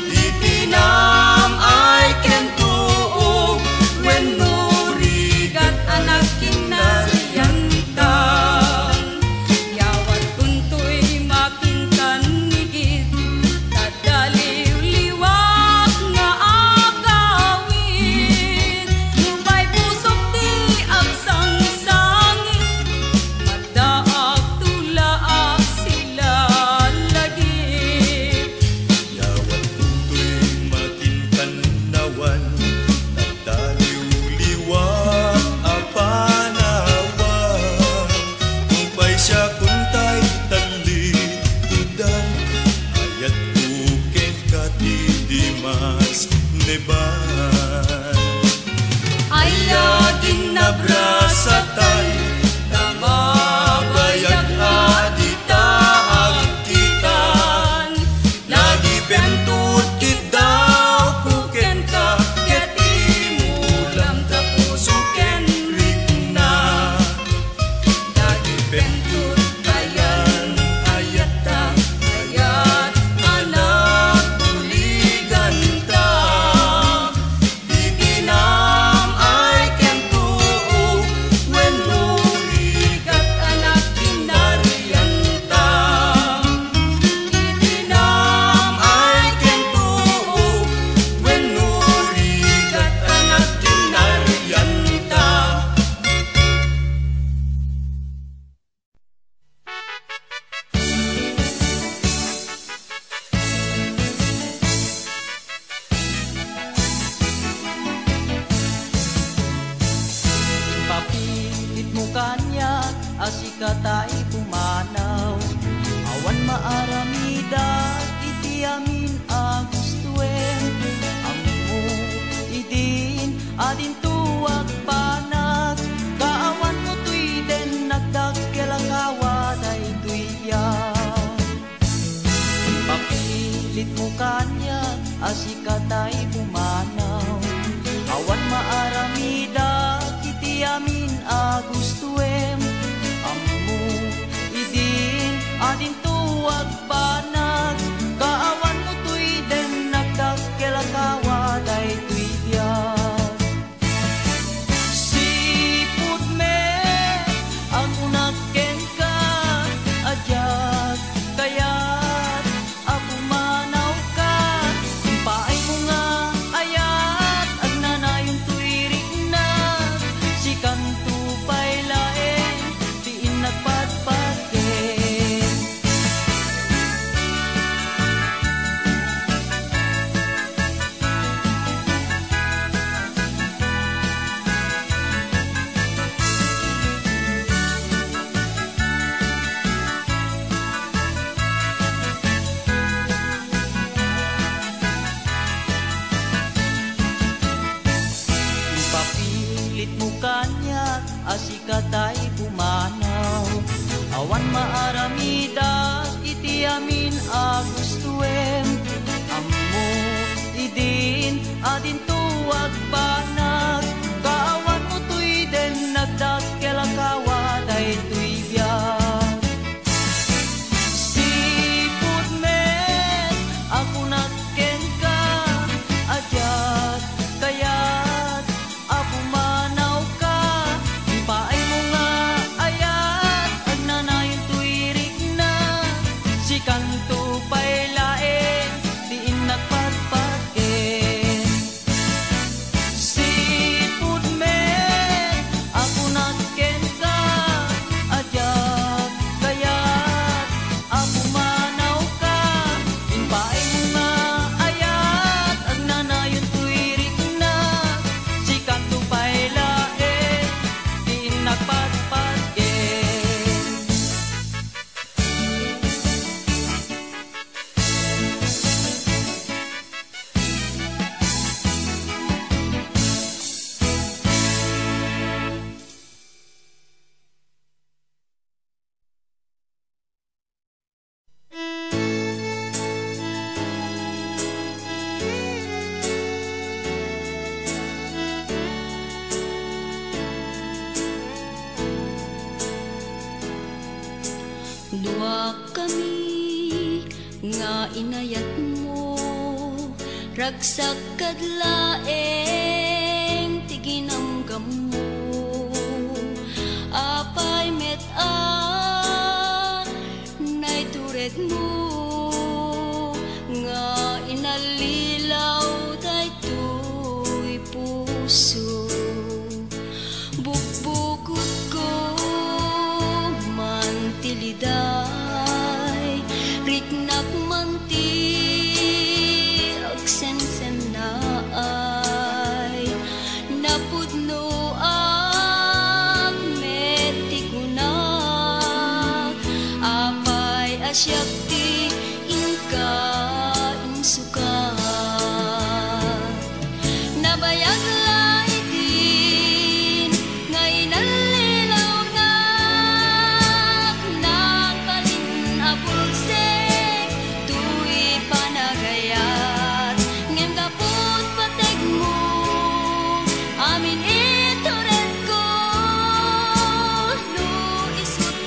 Itinam ay kento when nurigat anak kinaryantan. Yawat kuntoy makintan nigit, tadaliw liwak nga agawin. Nubay pusok di agsangsangit, madaag tulaak sila lagi. Yawat kuntoy makinkanawan, nagdaliw liwag apanawan. Kumpay siya kuntay talikudan, ayat kuken kati di mas neban. Ayagin na brasatan, kamabayag adi taagkitan. Nagibentut kidaw kuken ka, kati mulam tapuso ken rikna. Nagibentut ayan ayat ta, ayat anak tuligan ta. Itinam ay kento when nurigat anak kinaryantan. Itinam ay kento when nurigat anak kinaryantan. Papilit mo kanyak, asikatay pumanaw. Awan maaramida, iti amin agustuen. Amo idin, adin tuwag panag. Kaawan mo tuy den nagdagkelakawa day tuyan. Papilit mo kanyak, asikatay pumanaw. Awan maaramida, kiti amin agustuem. Ammo idin adin tuwag panag. Kaawan mo tuy den nagdagkelakawa day tuyan. Sipud me ang unaken ka, adyat kayat ako manaw ka. Paay mo nga ayat ang nanayong tuwirik na. Si kanto pa'y laeng, diin nagpadpakin. Papilit mo kanyak, asikatay pumanaw. Awan maaramida, iti amin agustuem. Ammo idin, adin tuwag panag. Kaawan mo tuy den nagdagkelakawa day tuy biyak. Sipud met, ako naken ka, adyat kayat ako manaw ka. Paay mo nga nagpatpatgen. Dua kami nga inayat mo, ragsak kadlaeng tiginamgam mo, apay met-a nay tured mo, nga inalilaw daytoy puso. Bugbugod ko tiliday, riknak manti agsensen na ay napudno ak metikuna apay asyakti inka insuka nabayag laitin ngay nalilaw na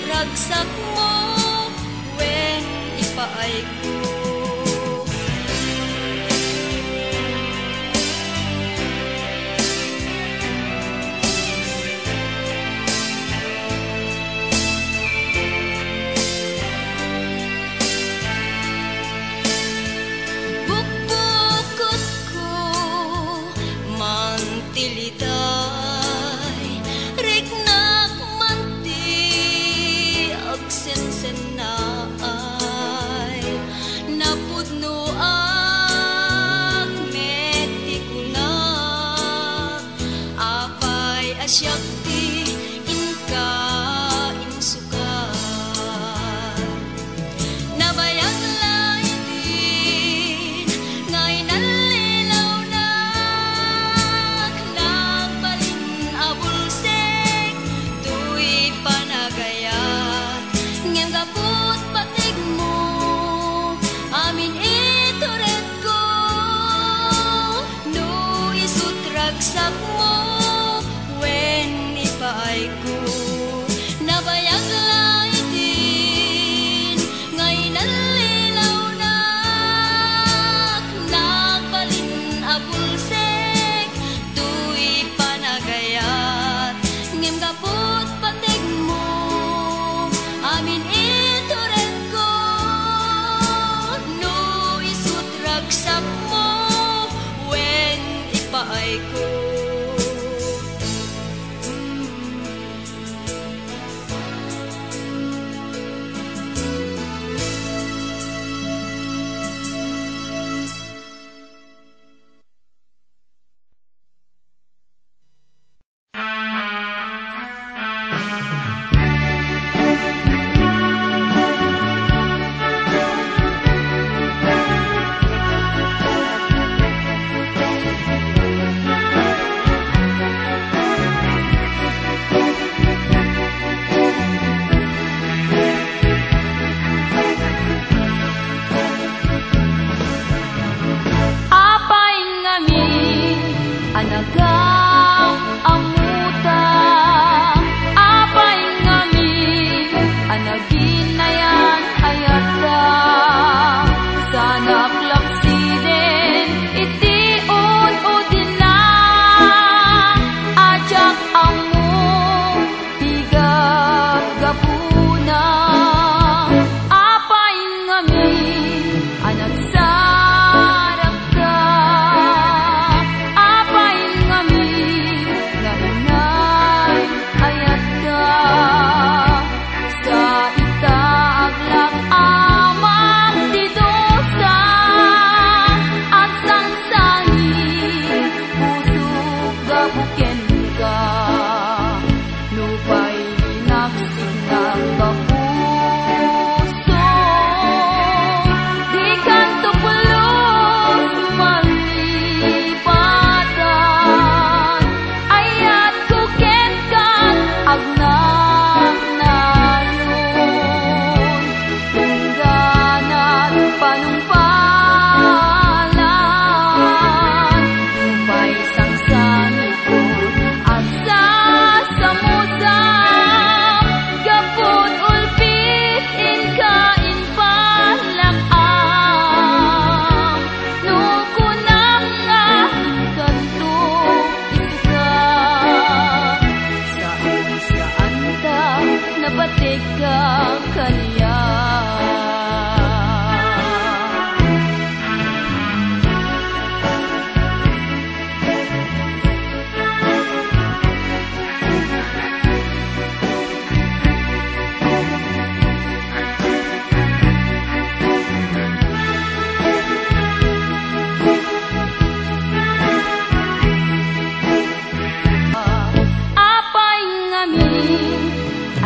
ragsak mo when ipaay ko. Bukbukot ko mantilitay, riknak sensen na ay napudno ak metikuna apay asyakti inka insuka nabayag laitin ngay nalilaw na nagbalin abulsek tuy panagayat ngem gaput patig mo amin ituret ko no isut ragsak mo when ipaay ko nabayag laitin ngay nalilaw na nagbalin abulsek tuy panagayat ngem gaput patig mo amin ituret ko no isut ragsak mo when ipaay ko. ipatik ka kaniya.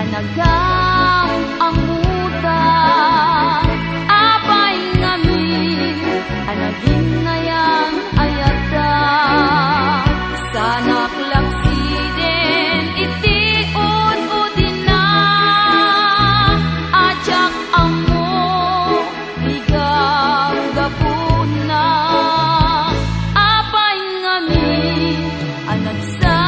Anagang amutan, apay ngamin, anaging ngayang ayata. Sanak laksiden, iti ududin na, ajak amo, bigam gapuna. Apay ngamin, anagsa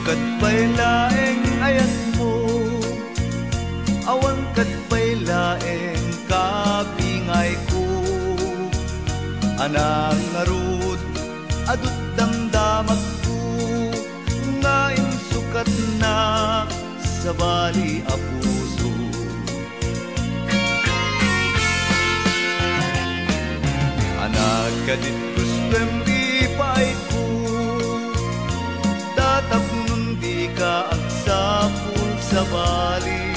kat pa'y laeng ayan mo, awan kat pa'y laeng kabingay ko. Anang narud, adut damdamak ko, nga sukat na sa bali a puso. Anak kadit gustem ipay ko, tatapnon di ka agsapul sa bali.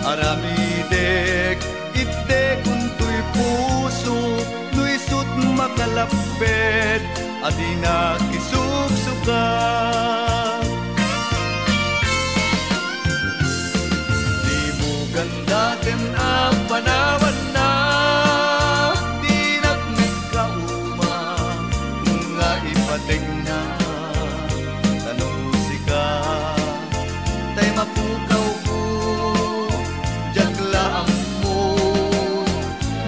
Aramidek, ite kunto'y puso, nuisut makalapit, adi na kisuksuka. Di mo ganda din ang panawan na, di nagkauma, nga ipating na. Tay mapukaw ko, jaglaan mo,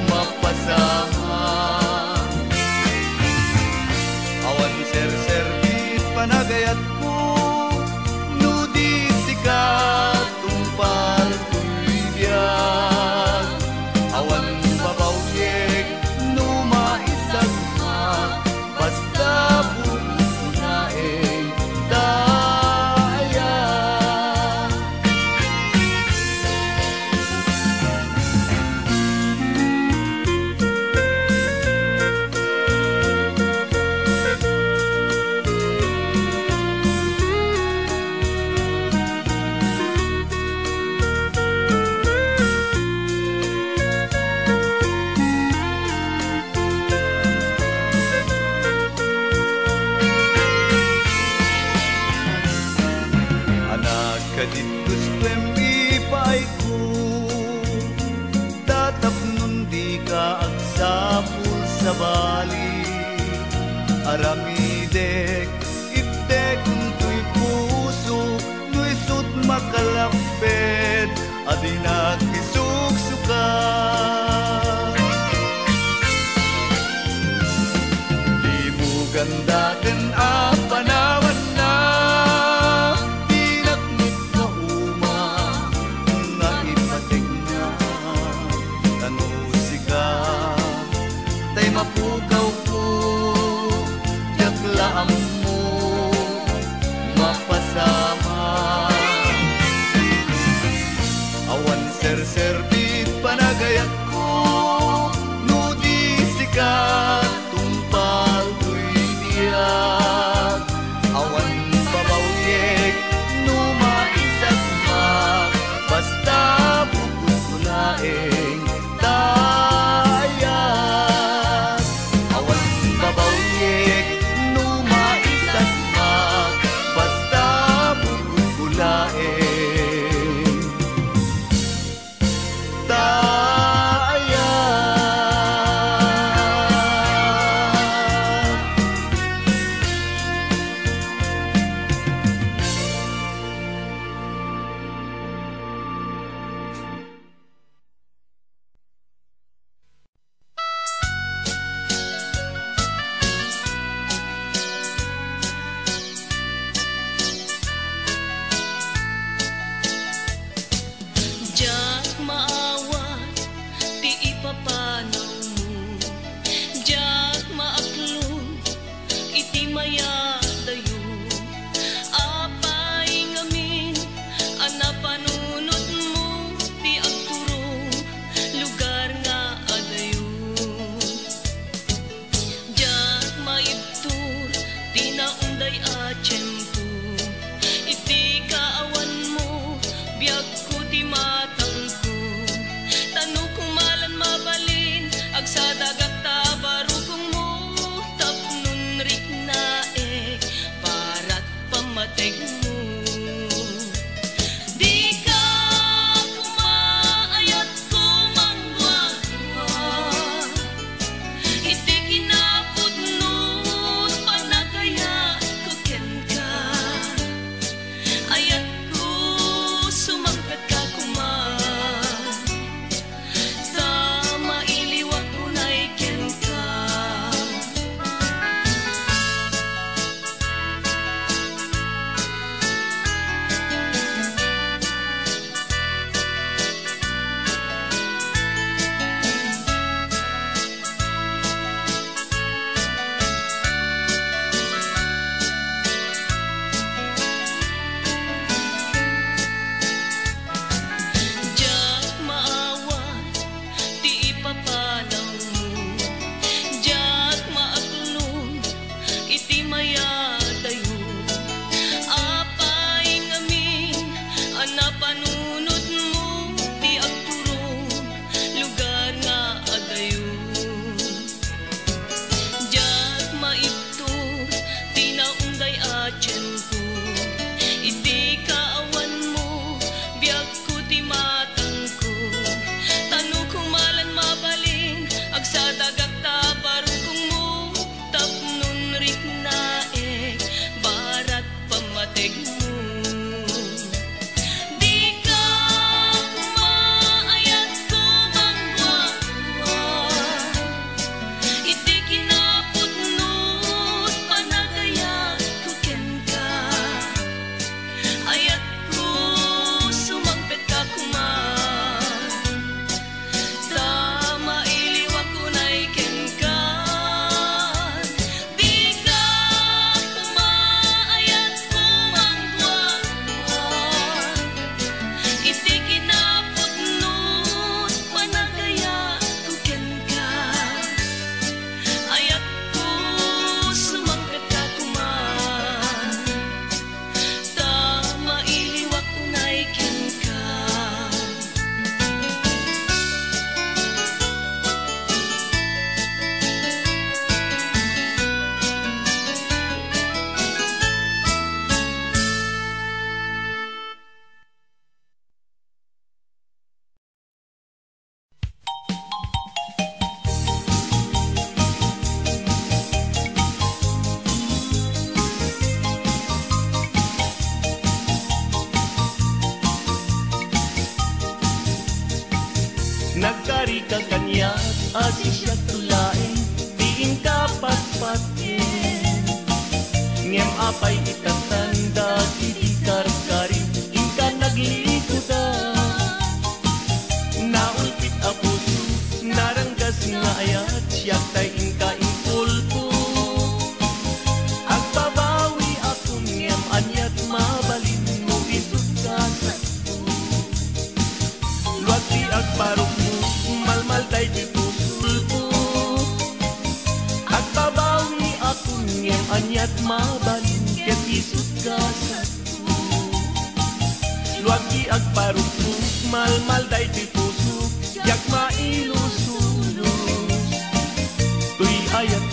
mapasama. Awan ser-servit panagayat ko, nudi sikat, tumpal ko'y biyag. Awan babawyek, numaisag ma, basta bukunaeng kadit gustem ipay ko, tatapnon di ka agsapul sa bali. Aramidek, ite kunto'y puso, nuisut makalapit, adi na kisuksuka. Di mo ganda din ang panawan na, mapukaw ko, yaklaan mo mapasama. Awan ser-serbit panagayat ko, nudi sikat tumpal tuy diyak. Awan pabawyek numaisag mak, basta bukod ko laeng tayag. Awan pabawyek numaisag mak, basta bukod ko laeng Nagkari ka kanya, asi siya tulain, diin ka patpatin. Ngem apay itatanda, kiti karkari, inka naglikuda. Naulpit apuso, naranggas nga ayat, siya tay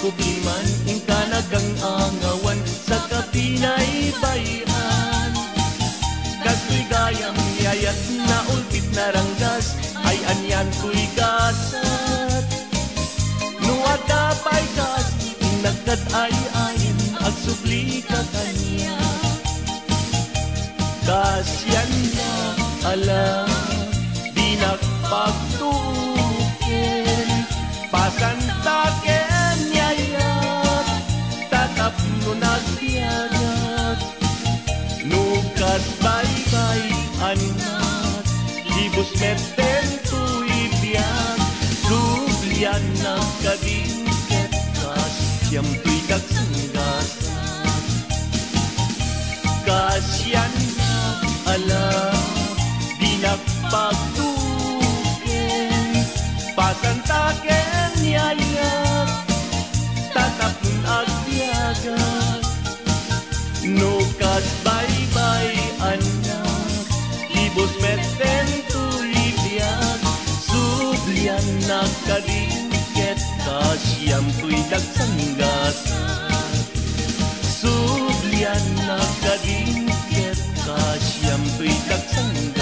kubliman ingka nagang angawan sa kapinay bayan. Kastoy gayam yayat na ulpit na ranggas ay anyan ko'y gasat. Nuwag na pa'y gas nagkat ay ayin at subli ka kanya. Kasyan na ala di nakpagtukin pasantaken yayat tatap mo nagbiagat. Nukas baybay anak libos meten tu'y biyag sublian nagkadingket kasyam tu'y dagsanggas. Kasyan na ala di nakpagtukin pasantaken yayat tatap mo nagbiagat. Nukas baybay anak libos meten tu'y biyag sublian nakadingket kasyam tu'y dagsanggasan. Sublian nakadingket kasyam tu'y dagsanggasan.